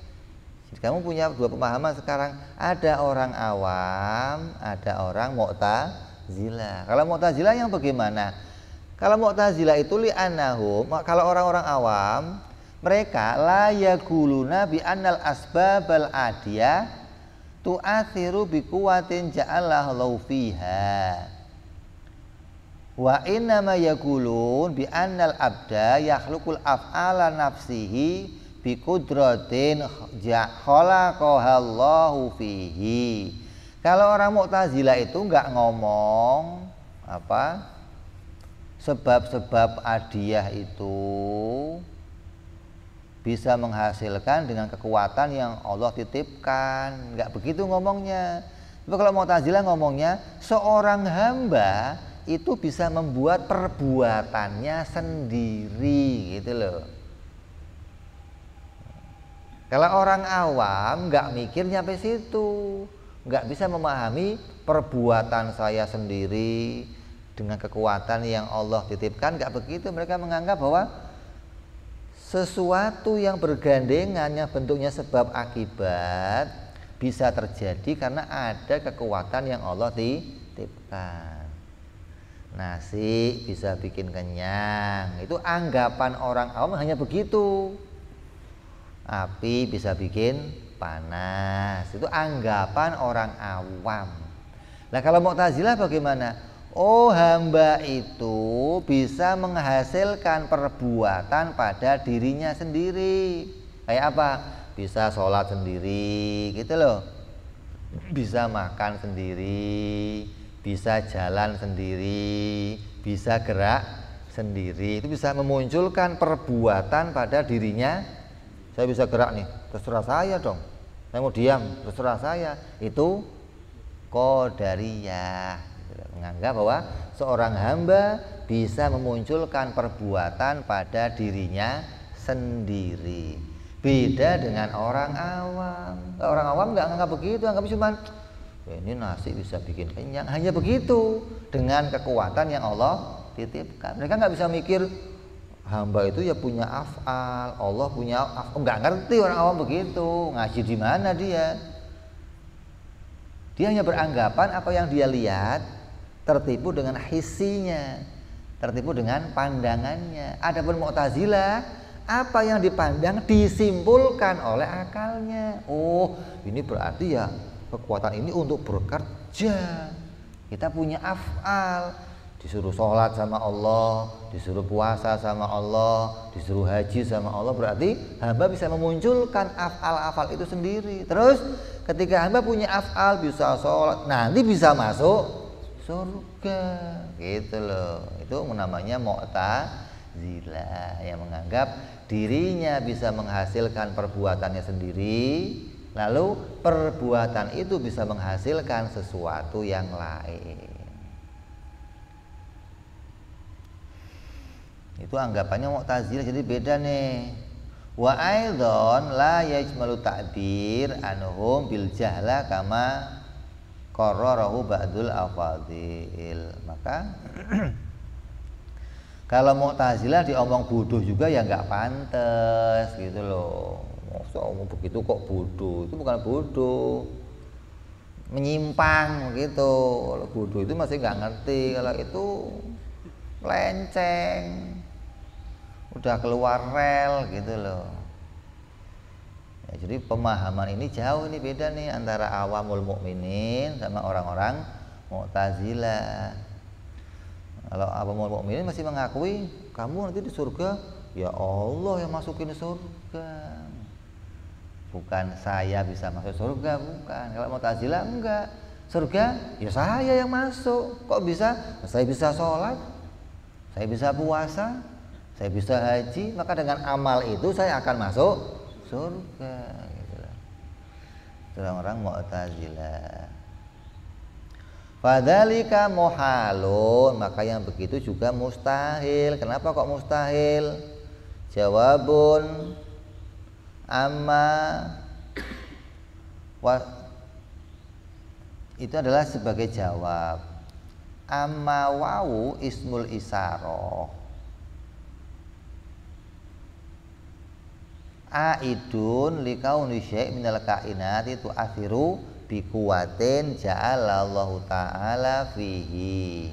Kamu punya dua pemahaman sekarang. Ada orang awam, ada orang Mu'tazilah. Kalau Mu'tazilah yang bagaimana? Kalau Mu'tazilah itu li'annahum, kalau orang-orang awam, mereka la yaquluna bi annal asbabal adiyah tu'athiru bi quwwatin ja'alallahu fiha. Wa innama yaqulun bi annal abda yakhluqul af'ala nafsihi bi qudratin khalaqahallahu fihi. Kalau orang Mu'tazilah itu enggak ngomong apa sebab-sebab adiyah itu bisa menghasilkan dengan kekuatan yang Allah titipkan, enggak begitu ngomongnya. Tapi kalau Mu'tazilah ngomongnya seorang hamba itu bisa membuat perbuatannya sendiri, gitu loh. Kalau orang awam nggak mikir nyampe situ, nggak bisa memahami perbuatan saya sendiri dengan kekuatan yang Allah titipkan, nggak begitu. Mereka menganggap bahwa sesuatu yang bergandengan, yang bentuknya sebab akibat, bisa terjadi karena ada kekuatan yang Allah titipkan. Nasi bisa bikin kenyang, itu anggapan orang awam hanya begitu. Api bisa bikin panas, itu anggapan orang awam. Nah kalau Mu'tazilah bagaimana? Oh, hamba itu bisa menghasilkan perbuatan pada dirinya sendiri. Kayak apa? Bisa sholat sendiri, gitu loh. Bisa makan sendiri, bisa jalan sendiri, bisa gerak sendiri. Itu bisa memunculkan perbuatan pada dirinya. Saya bisa gerak nih, terserah saya dong. Saya mau diam, terserah saya. Itu qadariyah, menganggap bahwa seorang hamba bisa memunculkan perbuatan pada dirinya sendiri. Beda dengan orang awam. Orang awam nggak anggap begitu, anggap cuma ini nasi bisa bikin kenyang, hanya begitu, dengan kekuatan yang Allah titipkan. Mereka nggak bisa mikir hamba itu ya punya af'al, Allah punya af'al. Nggak ngerti orang awam begitu. Ngaji di mana dia? Dia hanya beranggapan apa yang dia lihat, tertipu dengan hisinya, tertipu dengan pandangannya. Adapun Mu'tazilah, apa yang dipandang disimpulkan oleh akalnya. Oh, ini berarti ya kekuatan ini untuk bekerja, Kita punya af'al, disuruh sholat sama Allah, disuruh puasa sama Allah, disuruh haji sama Allah, berarti hamba bisa memunculkan af'al-af'al itu sendiri. Terus ketika hamba punya af'al, bisa sholat, nanti bisa masuk surga, gitu loh. Itu namanya Mu'tazilah, yang menganggap dirinya bisa menghasilkan perbuatannya sendiri, lalu perbuatan itu bisa menghasilkan sesuatu yang lain. Itu anggapannya Mu'tazilah, jadi beda nih. Wa aidan la yajmalu ta'bir anhum bil jahla kama qarrarahu ba'dul afadil. Maka kalau Mu'tazilah diomong bodoh juga ya nggak pantes gitu loh. Masa omong begitu kok bodoh? Itu bukan bodoh, menyimpang gitu. Kalau bodoh itu masih nggak ngerti, kalau itu lenceng, udah keluar rel gitu loh. Ya, jadi pemahaman ini jauh, ini beda nih antara awamul mukminin sama orang-orang Mu'tazilah. Kalau awamul mukminin masih mengakui kamu nanti di surga, ya Allah yang masukin surga, bukan saya bisa masuk surga, bukan. Kalau Mu'tazilah enggak, surga ya saya yang masuk. Kok bisa? Saya bisa sholat, saya bisa puasa, saya bisa haji, maka dengan amal itu saya akan masuk surga, gitu lah. Itu orang Mu'tazilah. Fadzalika muhalun, maka yang begitu juga mustahil. Kenapa kok mustahil? Jawabun amma itu adalah sebagai jawab. Amma wawu ismul isaroh, aidun likauni syai' minal kainati tu'athiru bi quwwatin ja'alallahu ta'ala fihi.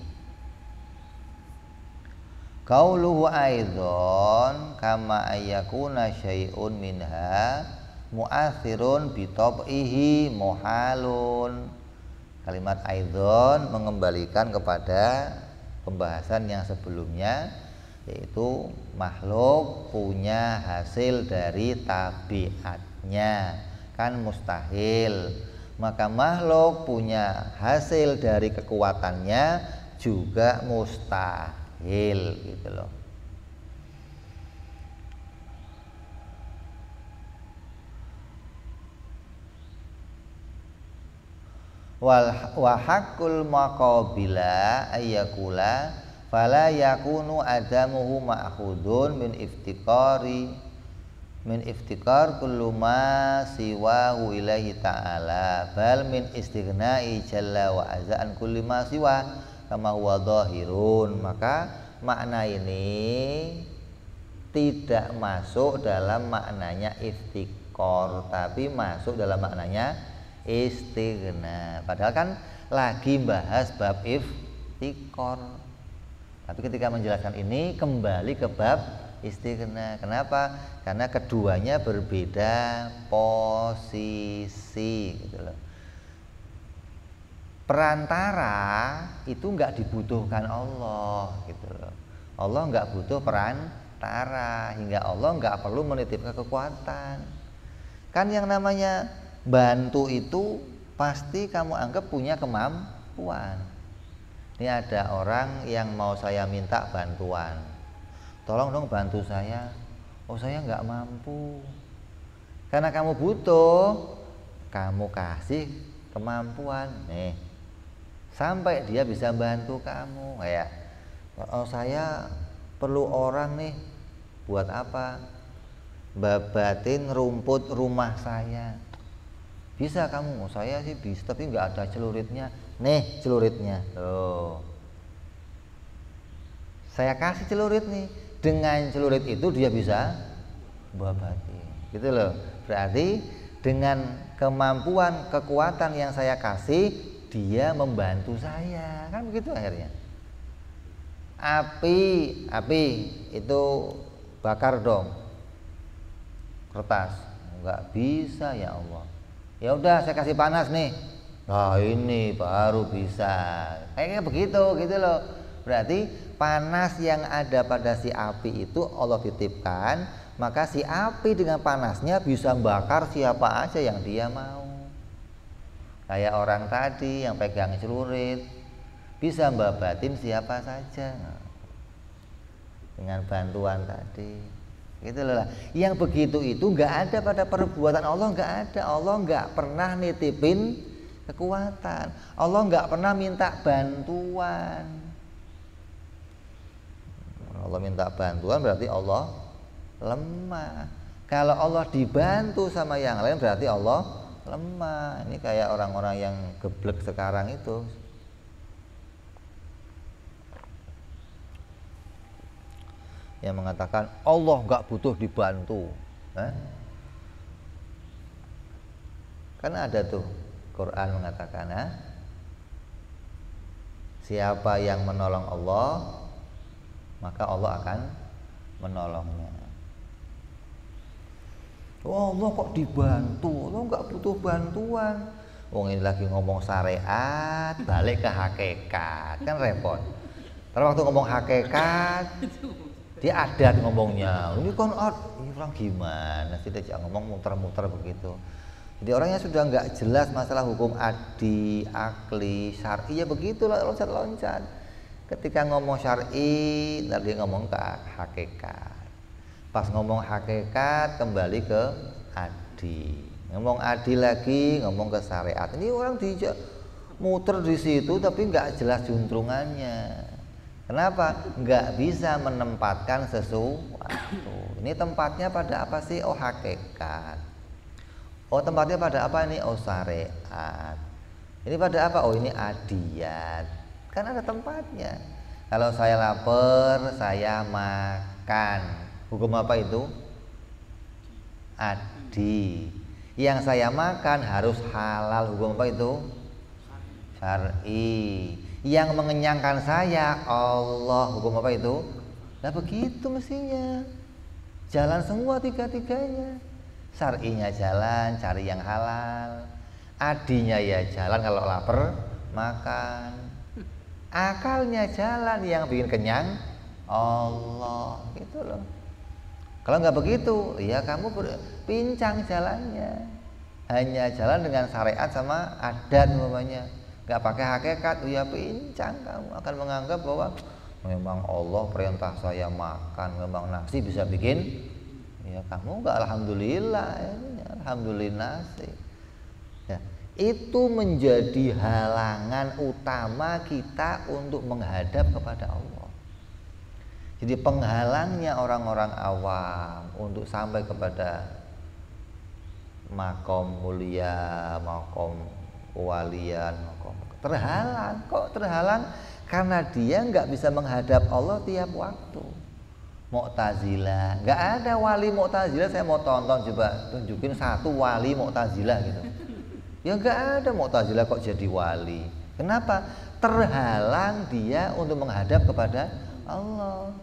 Qauluhu aidan kama ayyakuna syai'un minha mu'athirun bi tab'ihi muhalun. Kalimat aidan mengembalikan kepada pembahasan yang sebelumnya, yaitu makhluk punya hasil dari tabiatnya, kan mustahil. Maka makhluk punya hasil dari kekuatannya juga mustahil, gitu loh. Wa haqqul maqabila ayyakula fala yakunu adamuhu ma'khudun min iftikar kullu ma siwahu ilahi ta'ala bal min istighna'i jalla wa azza an kulli ma siwa kama huwa dhahirun. Maka makna ini tidak masuk dalam maknanya iftikar, tapi masuk dalam maknanya istighna. Padahal kan lagi bahas bab iftikar, tapi ketika menjelaskan ini kembali ke bab istighna. Kenapa? Karena keduanya berbeda posisi, gitu loh. Perantara itu nggak dibutuhkan Allah, gitu loh. Allah nggak butuh perantara, hingga Allah nggak perlu menitipkan kekuatan. Kan yang namanya bantu itu pasti kamu anggap punya kemampuan. Ini ada orang yang mau saya minta bantuan, tolong dong bantu saya. Oh saya nggak mampu. Karena kamu butuh, kamu kasih kemampuan nih, sampai dia bisa bantu kamu. Kayak oh saya perlu orang nih, buat apa? Babatin rumput rumah saya. Bisa kamu? Oh, saya sih bisa, tapi nggak ada celuritnya. Nih celuritnya, tuh saya kasih celurit nih. Dengan celurit itu dia bisa babati, gitu loh. Berarti dengan kemampuan, kekuatan yang saya kasih, dia membantu saya, kan begitu akhirnya. Api itu bakar dong kertas, nggak bisa ya Allah. Ya udah saya kasih panas nih, Nah ini baru bisa. Kayaknya begitu gitu loh. Berarti panas yang ada pada si api itu Allah titipkan, maka si api dengan panasnya bisa bakar siapa aja yang dia mau. Kayak orang tadi yang pegang celurit bisa babatin siapa saja dengan bantuan tadi. Gitu loh. Yang begitu itu nggak ada pada perbuatan Allah, nggak ada. Allah nggak pernah nitipin kekuatan. Allah nggak pernah minta bantuan. Allah minta bantuan berarti Allah lemah. Kalau Allah dibantu sama yang lain berarti Allah lemah. Ini kayak orang-orang yang geblek sekarang itu. Yang mengatakan Allah nggak butuh dibantu. Kan ada tuh Quran mengatakan, siapa yang menolong Allah maka Allah akan menolongnya. Oh, Allah kok dibantu? Allah nggak butuh bantuan. Wong ini lagi ngomong syariat balik ke hakikat, kan repot. Terus waktu ngomong hakikat dia adat ngomongnya. Ini kan ini orang gimana sih, dia ngomong muter-muter begitu. Jadi orangnya sudah nggak jelas masalah hukum adi, akli, syar'i ya begitulah, loncat-loncat. Ketika ngomong syar'i, nanti dia ngomong ke hakikat. Pas ngomong hakikat kembali ke adi. Ngomong adi lagi, ngomong ke syariat. Ini orang muter di situ tapi nggak jelas juntrungannya. Kenapa? Nggak bisa menempatkan sesuatu. Ini tempatnya pada apa sih? Oh hakikat. Oh tempatnya pada apa ini? Oh syariat. Ini pada apa? Oh ini adiyat. Kan ada tempatnya. Kalau saya lapar, saya makan. Hukum apa itu? Adi. Yang saya makan harus halal. Hukum apa itu? Syar'i. Yang mengenyangkan saya Allah. Hukum apa itu? Nah begitu mestinya. Jalan semua tiga-tiganya. Syar'inya jalan, cari yang halal. Adinya ya jalan, kalau lapar makan. Akalnya jalan, yang bikin kenyang Allah. Gitu loh. Kalau nggak begitu, ya kamu pincang jalannya. Hanya jalan dengan syariat sama adat umpamanya. Nggak pakai hakikat, ya pincang kamu. Akan menganggap bahwa memang Allah perintah saya makan, memang nasi bisa bikin. Ya kamu nggak alhamdulillah, ya, alhamdulillah sih. Ya, itu menjadi halangan utama kita untuk menghadap kepada Allah. Jadi penghalangnya orang-orang awam untuk sampai kepada makom mulia, makom kewalian, makom terhalang. Kok terhalang? Karena dia nggak bisa menghadap Allah tiap waktu. Mu'tazilah, nggak ada wali Mu'tazilah. Saya mau tonton, coba tunjukin satu wali Mu'tazilah gitu. Ya nggak ada Mu'tazilah kok jadi wali. Kenapa? Terhalang dia untuk menghadap kepada Allah.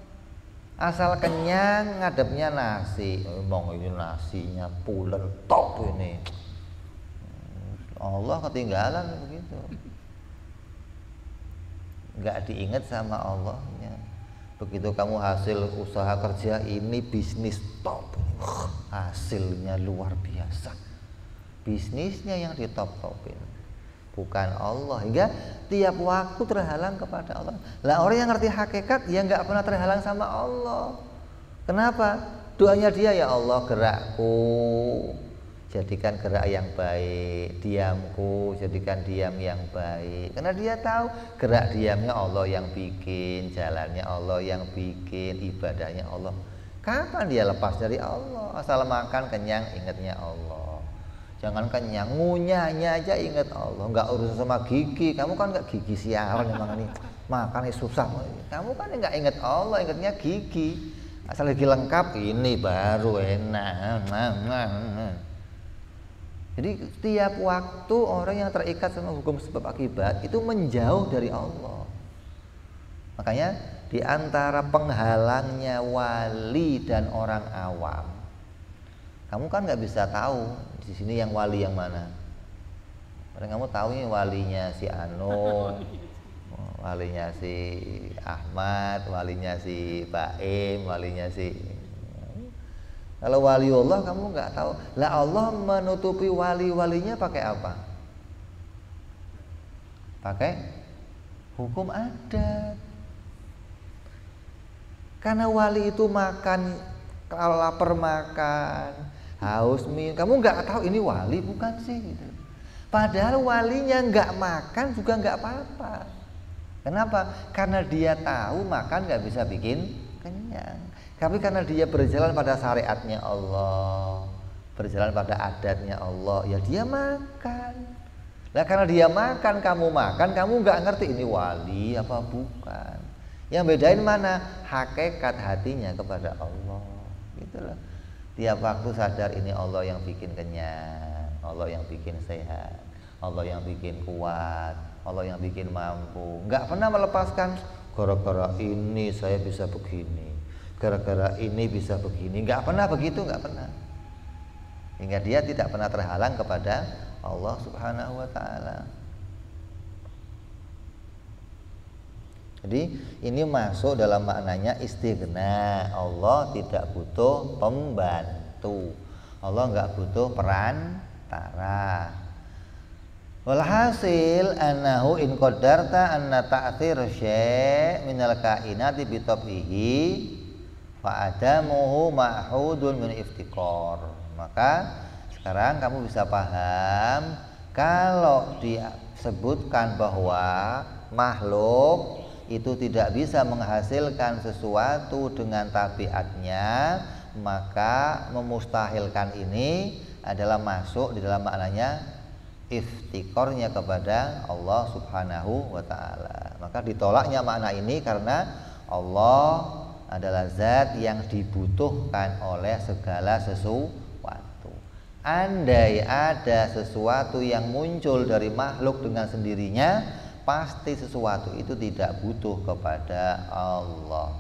Asal kenyang ngadepnya nasi. Emang ini nasinya pulen top ini. Allah ketinggalan begitu. Nggak diingat sama Allahnya. Begitu kamu hasil usaha kerja ini bisnis top, hasilnya luar biasa. Bisnisnya yang ditop-topin, bukan Allah. Hingga tiap waktu terhalang kepada Allah. Lah orang yang ngerti hakikat ya nggak pernah terhalang sama Allah. Kenapa? Doanya dia, ya Allah gerakku jadikan gerak yang baik, diamku jadikan diam yang baik. Karena dia tahu gerak diamnya Allah yang bikin, jalannya Allah yang bikin, ibadahnya Allah. Kapan dia lepas dari Allah? Asal makan kenyang ingatnya Allah. Jangan kenyang ngunyahnya aja ingat Allah. Nggak urusan sama gigi. Kamu kan nggak gigi siaran emang nih. Makan susah. Kamu kan nggak ingat Allah, ingatnya gigi. Asal gigi lengkap ini baru enak. Jadi setiap waktu orang yang terikat sama hukum sebab akibat itu menjauh dari Allah. Makanya di antara penghalangnya wali dan orang awam, kamu kan nggak bisa tahu di sini yang wali yang mana. Karena kamu tahu ini walinya si Anu, walinya si Ahmad, walinya si Baim, walinya si. Kalau waliullah kamu nggak tahu. Lah Allah menutupi wali-walinya pakai apa? Pakai hukum adat. Karena wali itu makan, kalau lapar makan, haus minum. Kamu nggak tahu ini wali bukan sih? Gitu. Padahal walinya nggak makan juga nggak apa-apa. Kenapa? Karena dia tahu makan nggak bisa bikin kenyang. Tapi karena dia berjalan pada syariatnya Allah, berjalan pada adatnya Allah, ya dia makan. Nah karena dia makan, kamu nggak ngerti ini wali apa bukan. Yang bedain mana? Hakikat hatinya kepada Allah. Gitu loh. Tiap waktu sadar ini Allah yang bikin kenyang, Allah yang bikin sehat, Allah yang bikin kuat, Allah yang bikin mampu. Nggak pernah melepaskan gara-gara ini saya bisa begini, gara-gara ini bisa begini. Nggak pernah begitu, nggak pernah. Hingga dia tidak pernah terhalang kepada Allah Subhanahu wa ta'ala. Jadi ini masuk dalam maknanya istighna. Allah tidak butuh pembantu. Allah nggak butuh perantara. Walhasil annahu in qadarta anna ta'thir syai' minal kainati bi tab'ihi fa adamuhu ma'hudun min iftikar. Maka sekarang kamu bisa paham kalau disebutkan bahwa makhluk itu tidak bisa menghasilkan sesuatu dengan tabiatnya, maka memustahilkan ini adalah masuk di dalam maknanya iftikornya kepada Allah Subhanahu wa ta'ala. Maka ditolaknya makna ini karena Allah adalah zat yang dibutuhkan oleh segala sesuatu. Andai ada sesuatu yang muncul dari makhluk dengan sendirinya, pasti sesuatu itu tidak butuh kepada Allah.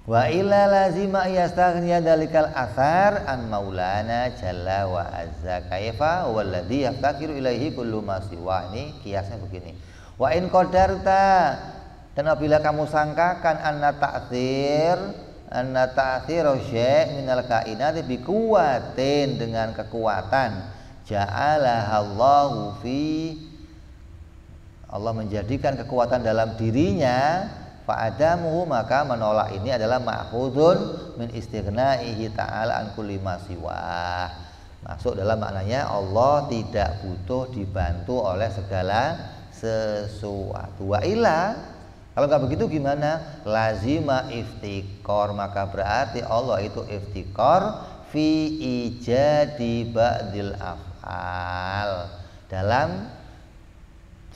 Wa illa lazima yastaghniya dalikal athar an maulana jalla wa azza kaifa walladhi yaftakiru ilaihi kullu ma siwa. Ini kiasnya begini. Wa in qadarta, dan apabila kamu sangkakan anna ta'thir syai' minal kainati bi quwwatin, dengan kekuatan, ja'alahallahu fi, Allah menjadikan kekuatan dalam dirinya, fa'adamuhu, maka menolak ini adalah ma'khudun min istighnaihi ta'ala an kulli ma siwah. Masuk dalam maknanya Allah tidak butuh dibantu oleh segala sesuatu. Wa illa, kalau nggak begitu gimana? Lazima iftikor, maka berarti Allah itu iftikor fi ijadi ba'dil af'al, dalam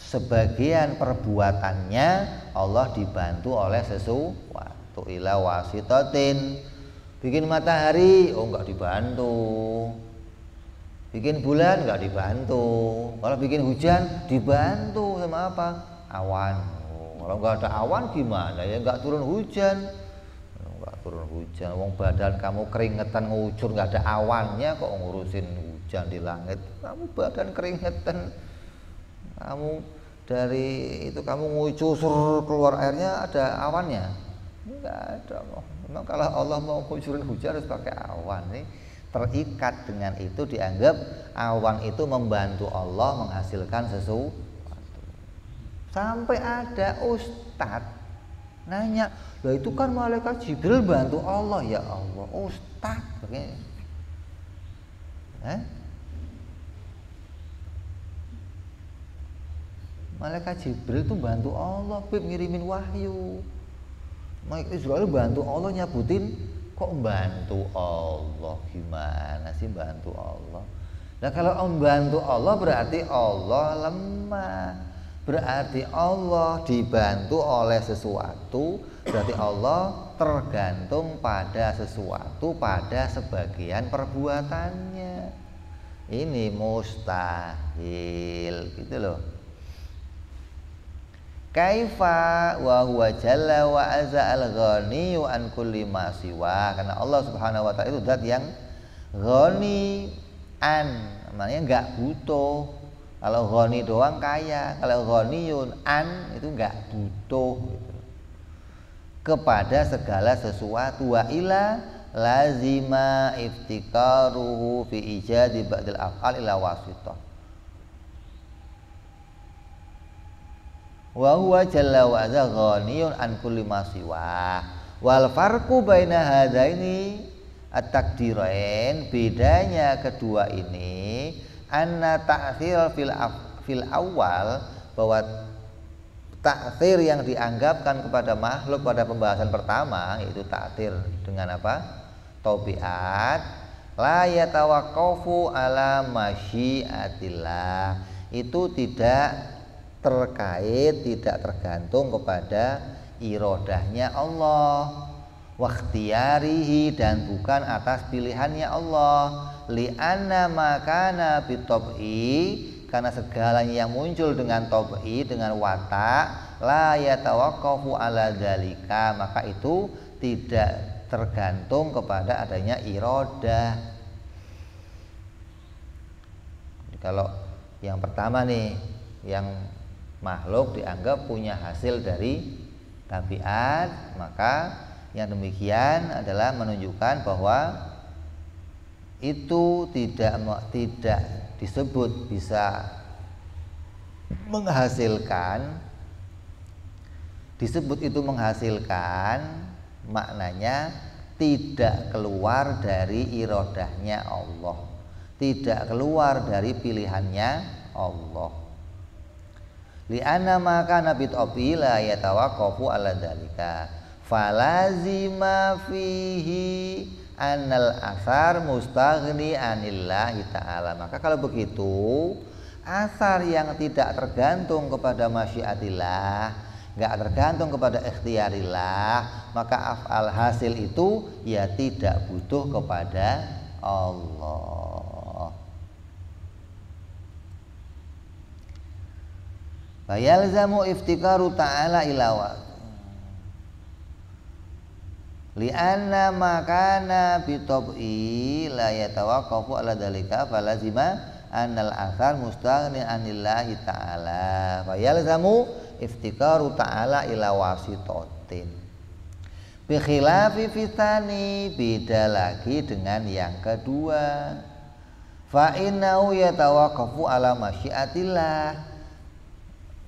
sebagian perbuatannya Allah dibantu oleh sesuatu. Ila wasitatin, bikin matahari, oh nggak dibantu. Bikin bulan nggak dibantu. Kalau bikin hujan dibantu sama apa? Awan. Kalau nggak ada awan gimana ya, nggak turun hujan. Nggak turun hujan, wong badan kamu keringetan ngucur, nggak ada awannya kok ngurusin hujan di langit. Kamu badan keringetan, kamu dari itu kamu ngucur keluar airnya, ada awannya? Nggak ada. Memang kalau Allah mau ngucurin hujan harus pakai awan. Nih terikat dengan itu, dianggap awan itu membantu Allah menghasilkan sesuatu. Sampai ada ustadz nanya, lah itu kan malaikat Jibril bantu Allah. Ya Allah, ustadz begini. Malaikat Jibril itu bantu Allah, ngirimin wahyu. Malaikat Israel bantu Allah nyabutin, kok bantu Allah? Gimana sih bantu Allah? Nah kalau membantu Allah berarti Allah lemah, berarti Allah dibantu oleh sesuatu, berarti Allah tergantung pada sesuatu, pada sebagian perbuatannya. Ini mustahil, gitu loh. Kaifa wa huwa jalla wa azza al-ghaniyyu an kulli ma siwa, karena Allah Subhanahu wa ta'ala itu zat yang ghani, maknanya nggak butuh. Kalau ghani doang kaya, kalau ghaniyun itu nggak butuh gitu. Kepada segala sesuatu. Wa ila lazima iftikaruhu fi ijadi ba'dil af'al ila wasithah. Wa huwa jalla wa azza ghaniyun an kulli ma siwa. Wal farqu baina hadaini at-takdirain, bedanya kedua ini anna ta'thir fil awal, bahwa ta'thir yang dianggapkan kepada makhluk pada pembahasan pertama, yaitu ta'thir dengan apa? Tabiat, la yatawaqqafu ala masyiatillah, itu tidak terkait, tidak tergantung kepada irodahnya Allah, wakhtiyarihi, dan bukan atas pilihannya Allah. Li'anna makana bitab'i, karena segalanya yang muncul dengan tab'i, dengan watak, la yatawaqqafu ala dzalika, maka itu tidak tergantung kepada adanya iradah. Kalau yang pertama nih, yang makhluk dianggap punya hasil dari tabiat, maka yang demikian adalah menunjukkan bahwa itu tidak disebut bisa menghasilkan. Disebut itu menghasilkan, maknanya tidak keluar dari irodahnya Allah, tidak keluar dari pilihannya Allah. Li'anna maka nabi ta'bi la yatawaqqafu ala dzalika falazima fihi anal asar mustaghni anillahi ta'ala. Maka kalau begitu, asar yang tidak tergantung kepada masyiatillah, nggak tergantung kepada ikhtiarillah, maka af'al hasil itu ya tidak butuh kepada Allah. Bayalzamu iftikaru ta'ala ilawa li'anna makana bitab'i la yatawaqqafu ala dzalika falazima annal athar mustaghni anillahi ta'ala. Bayalzamu iftikaru ta'ala ila wasitotin. Bi khilafi fitani, beda lagi dengan yang kedua. Fa innahu yatawaqqafu ala masyiatillah.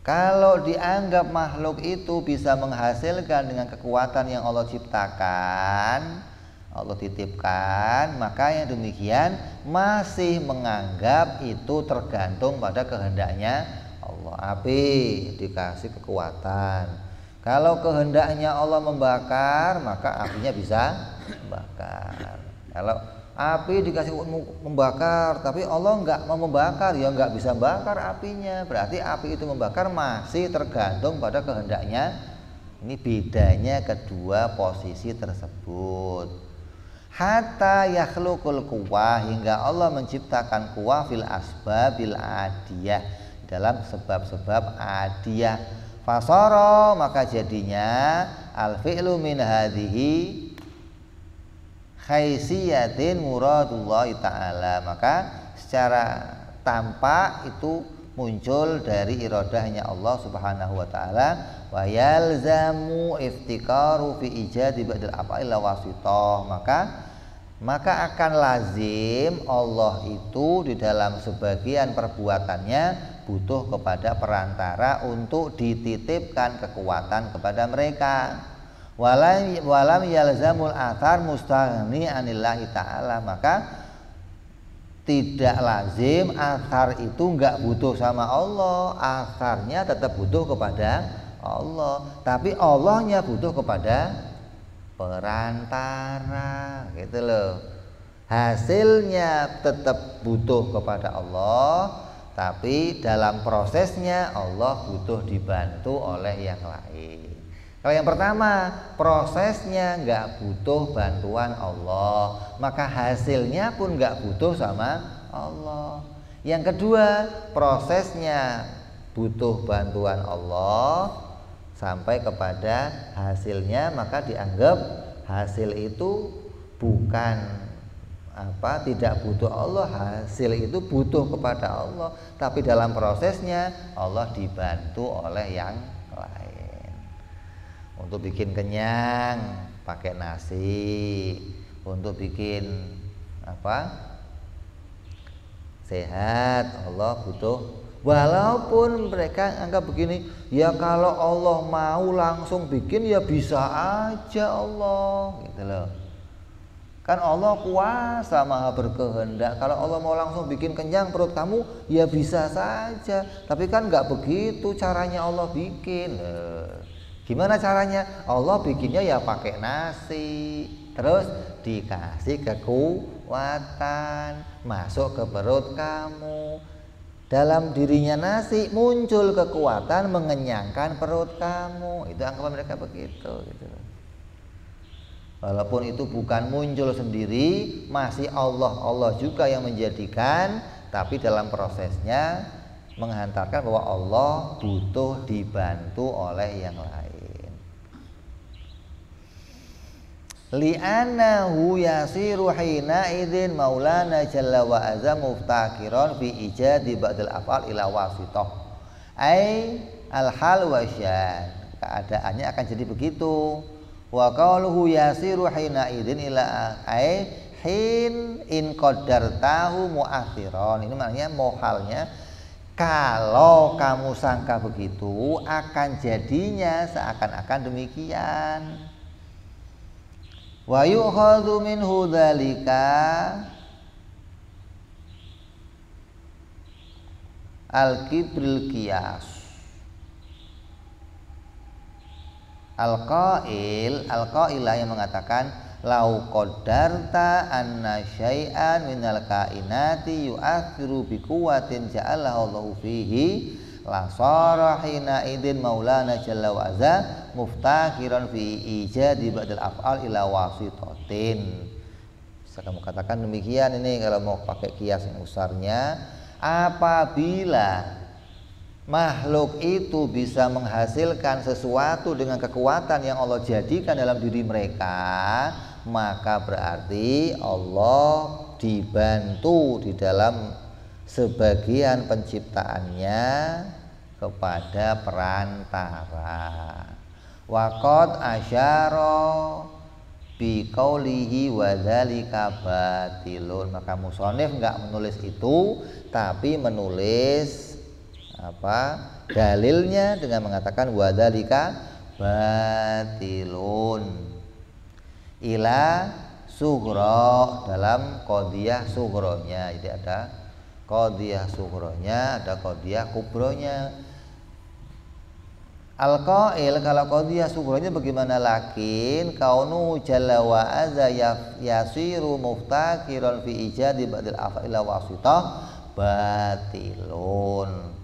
Kalau dianggap makhluk itu bisa menghasilkan dengan kekuatan yang Allah ciptakan, Allah titipkan, maka yang demikian masih menganggap itu tergantung pada kehendaknya Allah. Api dikasih kekuatan, kalau kehendaknya Allah membakar, maka apinya bisa membakar. Kalau api dikasih membakar tapi Allah nggak mau membakar, ya nggak bisa bakar apinya. Berarti api itu membakar masih tergantung pada kehendaknya. Ini bedanya kedua posisi tersebut. Hatta yakhluqul quwah, hingga Allah menciptakan quwah fil asbabil adiyah, dalam sebab-sebab adiyah. Fasara, maka jadinya al fi'lu min hadhihi khaisiyatin muradullah ta'ala, maka secara tampak itu muncul dari iradahnya Allah subhanahu wa ta'ala. Wa yalzamu iftikaru fi ijadi ba'dil af'al wasithah, maka akan lazim Allah itu di dalam sebagian perbuatannya butuh kepada perantara untuk dititipkan kekuatan kepada mereka. Walam yalzamul athar mustaghni anillahi ta'ala, maka tidak lazim athar itu enggak butuh sama Allah. Atharnya tetap butuh kepada Allah, tapi Allahnya butuh kepada perantara, gitu loh. Hasilnya tetap butuh kepada Allah, tapi dalam prosesnya Allah butuh dibantu oleh yang lain. Kalau yang pertama, prosesnya nggak butuh bantuan Allah, maka hasilnya pun nggak butuh sama Allah. Yang kedua, prosesnya butuh bantuan Allah sampai kepada hasilnya, maka dianggap hasil itu bukan tidak butuh Allah, hasil itu butuh kepada Allah, tapi dalam prosesnya Allah dibantu oleh yang lain. Untuk bikin kenyang pakai nasi, untuk bikin sehat Allah butuh. Walaupun mereka anggap begini, ya kalau Allah mau langsung bikin ya bisa aja Allah, gitu loh. Kan Allah kuasa maha berkehendak. Kalau Allah mau langsung bikin kenyang perut kamu ya bisa saja. Tapi kan nggak begitu caranya Allah bikin. Gimana caranya? Allah bikinnya ya pakai nasi, terus dikasih kekuatan masuk ke perut kamu. Dalam dirinya nasi muncul kekuatan mengenyangkan perut kamu. Itu anggapan mereka begitu, gitu. Walaupun itu bukan muncul sendiri, masih Allah juga yang menjadikan, tapi dalam prosesnya menghantarkan bahwa Allah butuh dibantu oleh yang lain. Li'annahu yasiru hina idzin maulana jalla wa azza muftakiran fi ijadi ba'dal af'al ila wasithah. Ai al-hal wa syan. Keadaannya akan jadi begitu. Wa qauluhu yasiru hina idzin ila ai hin in qaddartahu mu'athiron. Ini maknanya mohalnya, kalau kamu sangka begitu akan jadinya seakan-akan demikian. Wa yu'khadhu minhu dzalika al-kibril qiyas. Al-qailah yang mengatakan lau qaddarta anna syai'an minal kainati yu'athiru bi quwwatin ja'alahu Allahu fihi la sara hina idin maulana jalla wa azza muftakiran fi ijadi ba'dal af'al ila wasitatin. Bisa kamu katakan demikian ini kalau mau pakai kias yang besarnya, apabila makhluk itu bisa menghasilkan sesuatu dengan kekuatan yang Allah jadikan dalam diri mereka, maka berarti Allah dibantu di dalam sebagian penciptaannya kepada perantara. Waqad asyara bi qaulihi wa dzalika batilun. Maka musonif enggak menulis itu, tapi menulis dalilnya dengan mengatakan wadzalika batilun ila sughra, dalam qadhiyah sughronya. Jadi ada qadhiyah sughronya, ada qadhiyah kubronya. Al-qail, kalau qadhiyah sughronya bagaimana? Lakin kaunu jalla wa azza yasiru muftakiran fi ijadi ba'dil af'ila wasithah batilun.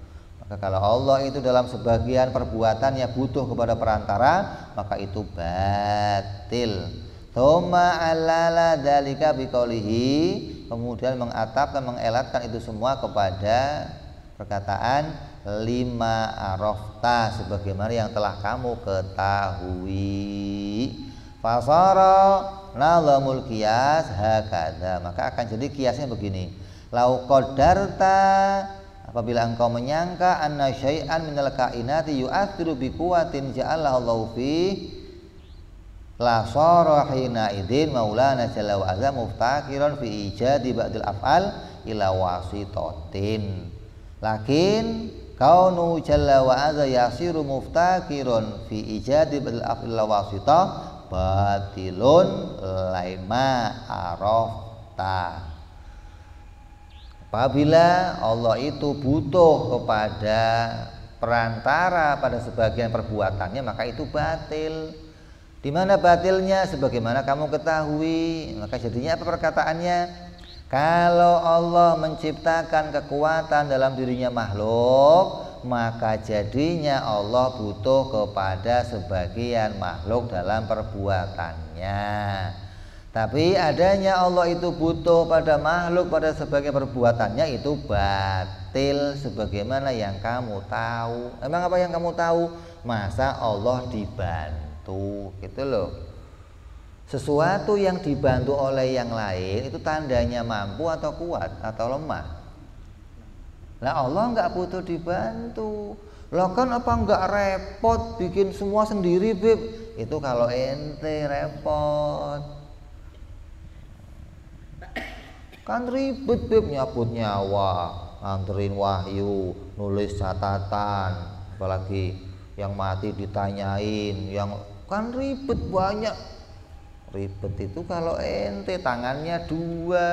Kalau Allah itu dalam sebagian perbuatannya butuh kepada perantara, maka itu batil. Tsumma alala dzalika biqaulihi, kemudian mengatapkan, mengelatkan itu semua kepada perkataan lima arafta, sebagaimana yang telah kamu ketahui. Fasara nazamul qiyas hakadha, maka akan jadi kiasnya begini. Lau qadarta, apabila engkau menyangka anna syai'an minal kainati yu'athiru bi quwwatin ja'alahu Allahu fi la sara hina idzin maulana jalla wa azza muftakiran fi ijadi ba'dil af'al ila wasitatin. Lakin kaunu jalla wa azza yasiru muftakiran fi ijadi ba'dil af'al ila wasitah batilun laima arafta. Apabila Allah itu butuh kepada perantara pada sebagian perbuatannya, maka itu batil. Di mana batilnya? Sebagaimana kamu ketahui. Maka jadinya apa perkataannya? Kalau Allah menciptakan kekuatan dalam dirinya makhluk, maka jadinya Allah butuh kepada sebagian makhluk dalam perbuatannya. Tapi adanya Allah itu butuh pada makhluk pada sebagian perbuatannya itu batil, sebagaimana yang kamu tahu. Emang apa yang kamu tahu? Masa Allah dibantu, gitu loh. Sesuatu yang dibantu oleh yang lain itu tandanya mampu atau kuat atau lemah. Nah Allah nggak butuh dibantu. Lah kan apa nggak repot bikin semua sendiri Beb? Itu kalau ente repot. Kan ribet Beb, nyabut nyawa, nganterin wahyu, nulis catatan, apalagi yang mati ditanyain, yang kan ribet banyak. Ribet itu kalau ente tangannya dua,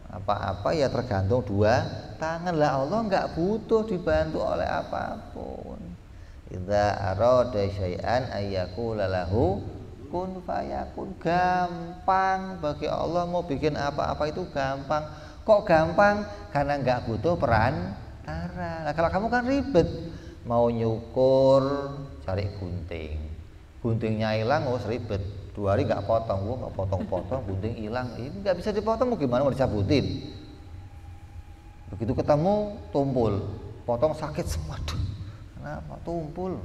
apa-apa ya tergantung dua tangan. Lah Allah nggak butuh dibantu oleh apapun. Idza arada syai'an ayyakula lahu kun fayakun. Gampang bagi Allah mau bikin apa-apa itu gampang. Kok gampang? Karena nggak butuh perantara. Nah kalau kamu kan ribet, mau nyukur cari gunting, guntingnya hilang, ribet. 2 hari nggak potong, gua nggak potong-potong, gunting hilang, ini nggak bisa dipotong, mau gimana, mau dicabutin. Begitu ketemu tumpul, potong sakit semua. Kenapa tumpul?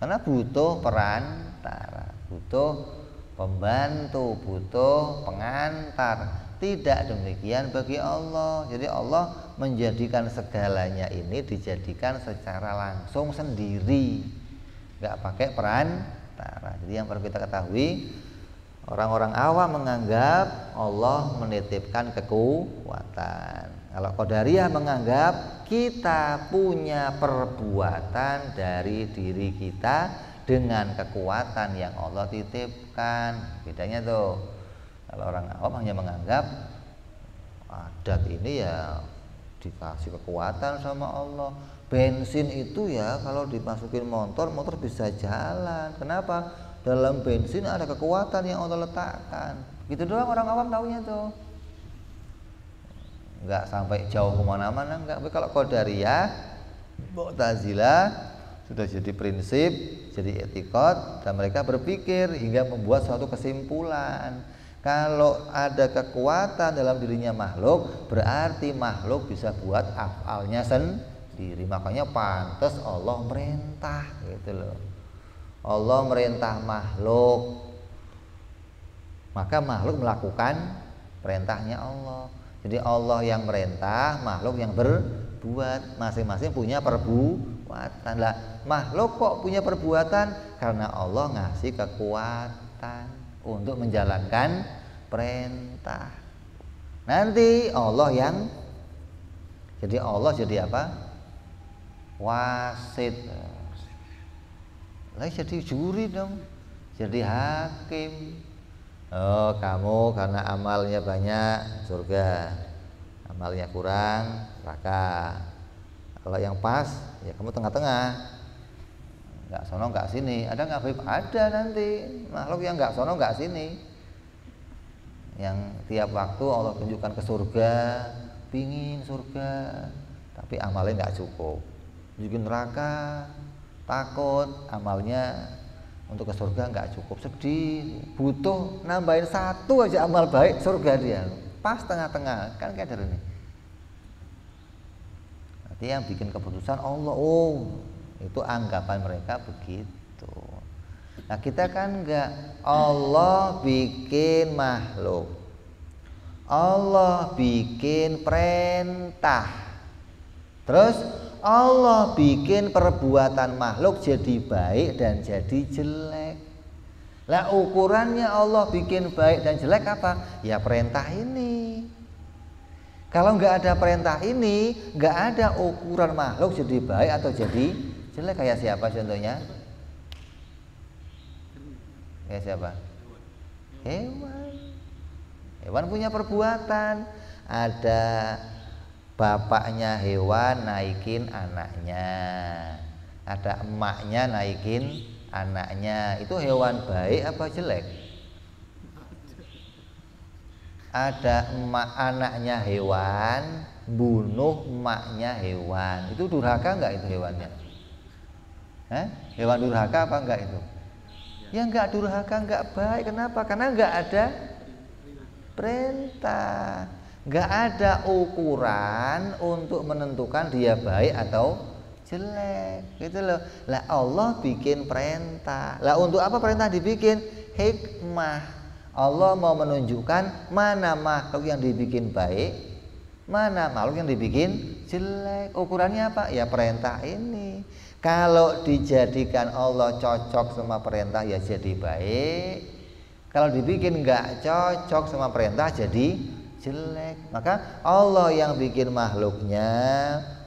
Karena butuh perantara, butuh pembantu, butuh pengantar. Tidak demikian bagi Allah. Jadi Allah menjadikan segalanya ini dijadikan secara langsung sendiri, nggak pakai perantara. Jadi yang perlu kita ketahui, orang-orang awam menganggap Allah menitipkan kekuatan. Kalau Qadariyah menganggap kita punya perbuatan dari diri kita dengan kekuatan yang Allah titipkan. Bedanya tuh. Kalau orang awam hanya menganggap adat ini ya dikasih kekuatan sama Allah. Bensin itu ya kalau dimasukin motor bisa jalan. Kenapa? Dalam bensin ada kekuatan yang Allah letakkan. Gitu doang orang awam taunya tuh. Enggak sampai jauh kemana-mana, enggak. Tapi kalau Qadariyah, Mu'tazilah sudah jadi prinsip, jadi etikot, dan mereka berpikir hingga membuat suatu kesimpulan. Kalau ada kekuatan dalam dirinya makhluk, berarti makhluk bisa buat afalnya sendiri. Makanya pantas Allah merintah gitu loh. Allah merintah makhluk, maka makhluk melakukan perintahnya Allah. Jadi Allah yang merintah, makhluk yang berbuat. Masing-masing punya perbuatan. Lah, makhluk kok punya perbuatan? Karena Allah ngasih kekuatan untuk menjalankan perintah. Nanti Allah yang jadi apa? Wasit. Lah jadi juri dong, jadi hakim. Oh kamu karena amalnya banyak surga, amalnya kurang neraka. Kalau yang pas ya kamu tengah-tengah, nggak sono nggak sini. Ada nggak Beb? Ada nanti makhluk yang nggak sono nggak sini, yang tiap waktu Allah tunjukkan ke surga, pingin surga tapi amalnya nggak cukup, tunjukin neraka takut, amalnya untuk ke surga nggak cukup, sedih, butuh nambahin 1 aja amal baik surga dia, pas tengah-tengah kan kayak dari ini. Nanti yang bikin keputusan Allah. Oh itu anggapan mereka begitu. Nah kita kan enggak. Allah bikin makhluk, Allah bikin perintah, terus Allah bikin perbuatan makhluk jadi baik dan jadi jelek. Lah ukurannya Allah bikin baik dan jelek apa? Ya perintah ini. Kalau nggak ada perintah ini, nggak ada ukuran makhluk jadi baik atau jadi jelek. Kayak siapa contohnya? Kayak siapa? Hewan. Hewan punya perbuatan. Ada bapaknya hewan naikin anaknya, ada emaknya naikin anaknya. Itu hewan baik apa jelek? Ada emak anaknya hewan bunuh emaknya hewan, itu durhaka enggak itu hewannya? Hewan durhaka apa enggak itu? Ya enggak durhaka, enggak baik. Kenapa? Karena enggak ada perintah, enggak ada ukuran untuk menentukan dia baik atau jelek, gitu loh. Lah Allah bikin perintah. Lah untuk apa perintah dibikin? Hikmah. Allah mau menunjukkan mana makhluk yang dibikin baik, mana makhluk yang dibikin jelek. Ukurannya apa? Ya perintah ini. Kalau dijadikan Allah cocok sama perintah ya jadi baik. Kalau dibikin nggak cocok sama perintah jadi jelek. Maka Allah yang bikin makhluknya,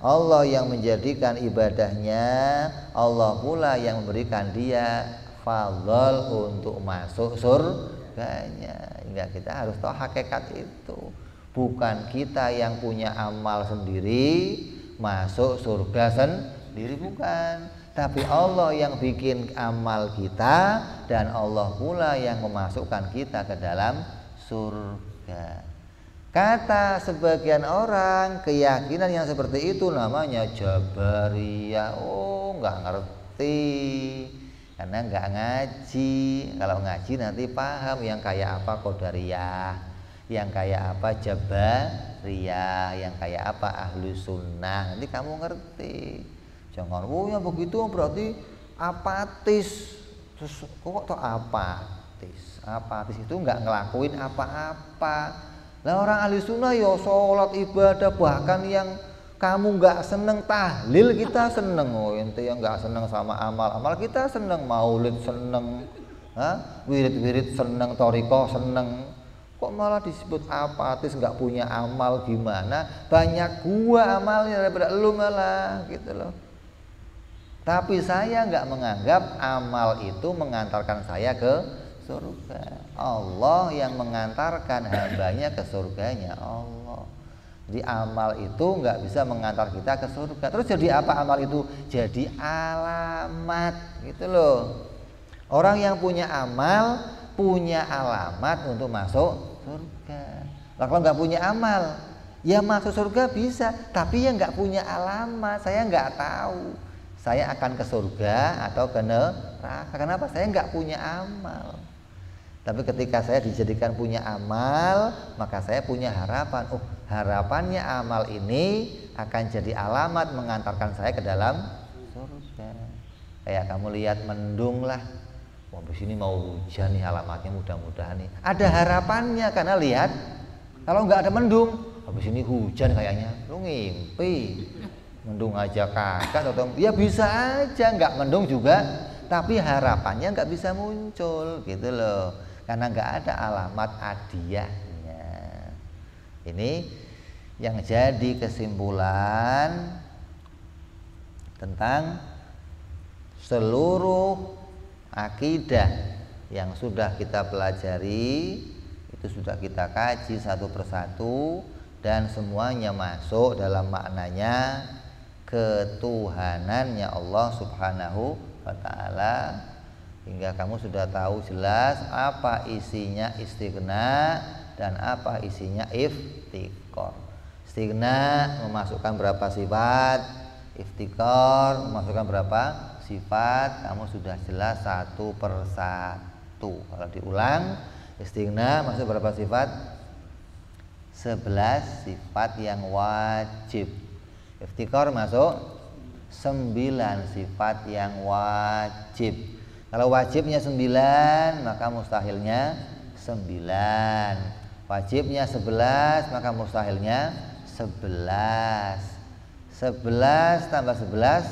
Allah yang menjadikan ibadahnya, Allah pula yang memberikan dia fadl untuk masuk surganya. Hingga kita harus tahu hakikat itu. Bukan kita yang punya amal sendiri masuk surga sendiri, bukan. Tapi Allah yang bikin amal kita dan Allah pula yang memasukkan kita ke dalam surga. Kata sebagian orang keyakinan yang seperti itu namanya Jabariyah. Oh, nggak ngerti karena nggak ngaji. Kalau ngaji nanti paham yang kayak apa Qadariyah, yang kayak apa Jabariyah, yang kayak apa Ahlus Sunnah. Nanti kamu ngerti. Jangan, oh ya begitu berarti apatis. Terus kok tuh apatis? Apatis itu nggak ngelakuin apa-apa. Lah orang ahli sunnah ya sholat ibadah, bahkan yang kamu nggak seneng tahlil kita seneng. Oh ente yang nggak seneng sama amal kita seneng, maulid seneng, wirid seneng, toriko seneng. Kok malah disebut apatis, nggak punya amal gimana? Banyak gua amalnya daripada lu malah, gitu loh. Tapi saya nggak menganggap amal itu mengantarkan saya ke surga. Allah yang mengantarkan hambanya ke surganya Allah. Jadi amal itu nggak bisa mengantar kita ke surga. Terus jadi apa amal itu? Jadi alamat, gitu loh. Orang yang punya amal punya alamat untuk masuk surga. Lah kalau nggak punya amal, ya masuk surga bisa, tapi ya nggak punya alamat. Saya nggak tahu saya akan ke surga atau ke neraka. Kenapa? Saya nggak punya amal. Tapi ketika saya dijadikan punya amal, maka saya punya harapan. Oh, harapannya amal ini akan jadi alamat mengantarkan saya ke dalam surga. Kayak kamu lihat mendung lah. Wah, di sini mau hujan nih, alamatnya mudah-mudahan nih. Ada harapannya karena lihat. Kalau nggak ada mendung, habis ini hujan kayaknya. Lu ngimpi. Mendung aja kagak, atau ya bisa aja nggak mendung juga, tapi harapannya nggak bisa muncul, gitu loh, karena nggak ada alamat hadiahnya. Ini yang jadi kesimpulan tentang seluruh akidah yang sudah kita pelajari, itu sudah kita kaji satu persatu, dan semuanya masuk dalam maknanya ketuhanannya Allah Subhanahu wa ta'ala, hingga kamu sudah tahu jelas apa isinya istighna dan apa isinya iftikor. Istighna memasukkan berapa sifat, iftikor memasukkan berapa sifat, kamu sudah jelas satu persatu. Kalau diulang, istighna masuk berapa sifat? 11 sifat yang wajib. Iftikor masuk 9 sifat yang wajib. Kalau wajibnya 9, maka mustahilnya 9. Wajibnya 11, maka mustahilnya 11. 11 tambah 11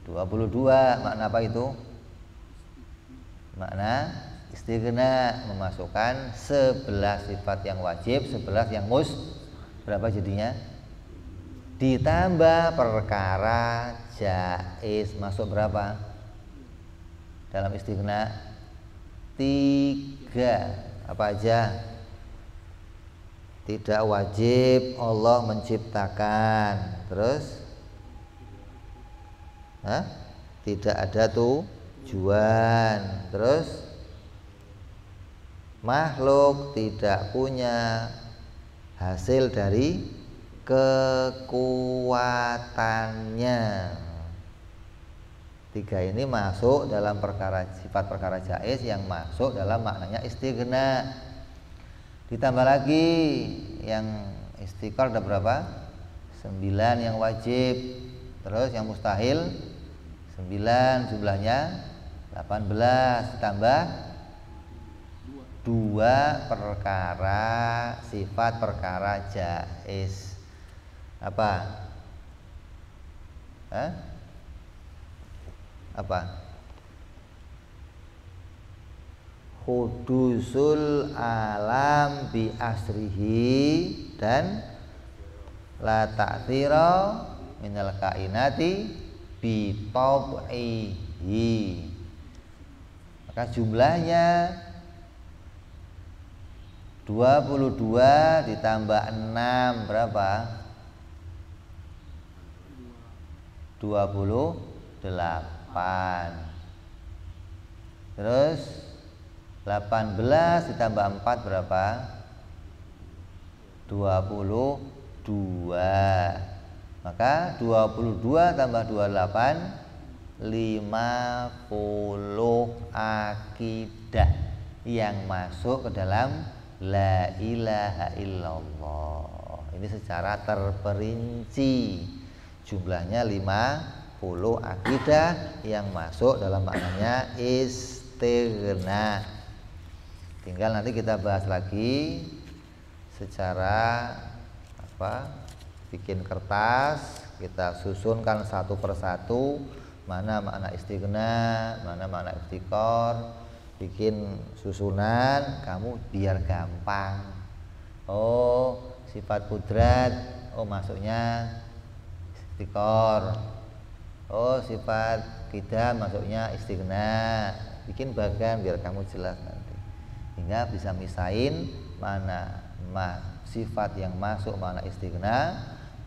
22. Makna apa itu? Makna istighna memasukkan 11 sifat yang wajib, 11 yang berapa jadinya? Ditambah perkara jaiz, masuk berapa dalam istighna? 3. Apa aja? Tidak wajib Allah menciptakan. Terus tidak ada tujuan. Terus makhluk tidak punya hasil dari kekuatannya. 3 ini masuk dalam sifat perkara jaiz yang masuk dalam maknanya istighna. Ditambah lagi yang istiqor ada berapa? 9 yang wajib. Terus yang mustahil 9 jumlahnya 18 tambah 2 perkara sifat perkara jaiz. Apa? Apa? Hudusul alam bi asrihi dan la ta'thira minal kainati bi tab'ihi. Maka jumlahnya 22 ditambah 6 berapa? 28. Terus 18 ditambah 4 berapa? 22. Maka 22 tambah 28 50 akidah yang masuk ke dalam la ilaha illallah. Ini secara terperinci. Jumlahnya 50 akidah yang masuk dalam maknanya istighna. Tinggal nanti kita bahas lagi secara bikin kertas, kita susunkan satu persatu mana makna istighna, mana makna iftikor. Bikin susunan kamu biar gampang. Oh, sifat kudrat, oh masuknya iftikor. Oh, sifat qidam masuknya istighna. Bikin bagan biar kamu jelas nanti. Hingga bisa misain mana sifat yang masuk makna istighna,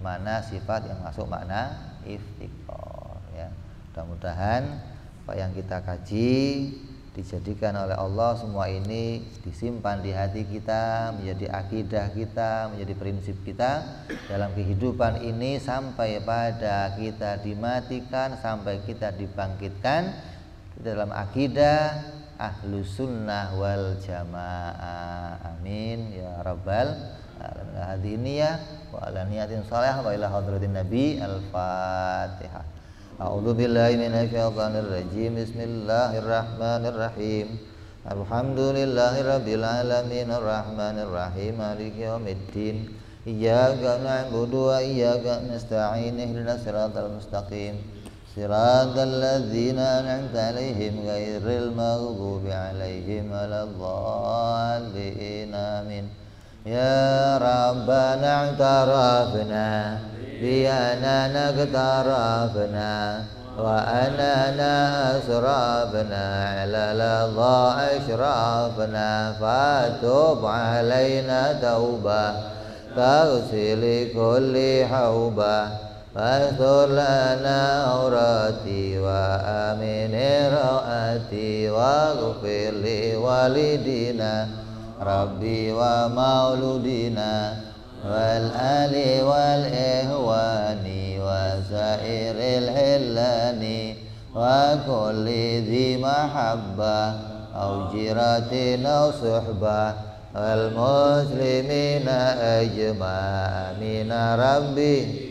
mana sifat yang masuk makna iftikor ya. Mudah-mudahan apa yang kita kaji dijadikan oleh Allah semua ini disimpan di hati kita, menjadi akidah kita, menjadi prinsip kita dalam kehidupan ini sampai pada kita dimatikan, sampai kita dibangkitkan dalam akidah Ahlus Sunnah wal Jamaah. Amin ya rabbal alamin. Hadiniyah wa ala niyatin salihah wa ila hadratin Nabi. Al-Fatihah. A'udzu billahi minasyaitonir rajim. Bismillahirrahmanirrahim. Alhamdulillahirabbil alamin arrahmanir rahim maliki yaumiddin. Iyyaka na'budu wa iyyaka nasta'in. Ihdinas siratal mustaqim. Siratal ladzina an'amta 'alaihim ghairil maghdubi 'alaihim waladdallin. Amin. Ya Rabbana i'tarafna bi anana iqtarafna wa anana asrafna 'ala ladha ashrafna fatub 'alaina taubah taghsil kulli haubah Fastur lana aurati wa amin raati wa ghfir li walidina Rabbi wa mauludina wal ali wal ihwani wa sairil hillani wa kulli dhi mahabbah au jiratin au suhbah wal muslimina ajma'in Rabbi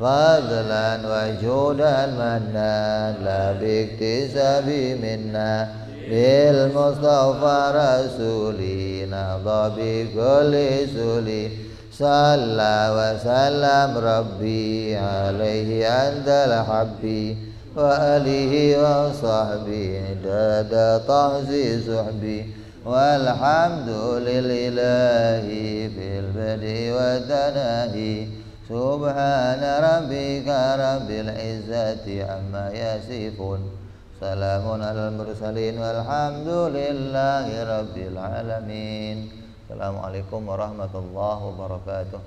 fadlan wa judan mannan la biktisabi minna bil mustafa rasulina dhabi kulli suli salla wa sallam rabbi alaihi andal habbi wa alihi wa sahbihi dada tahzi suhbi walhamdulillahi bil badi wa tanahi Subhana rabbika rabbil izzati amma yasifun Salamun alal mursalin walhamdulillahi rabbil alamin. Assalamualaikum warahmatullahi wabarakatuh.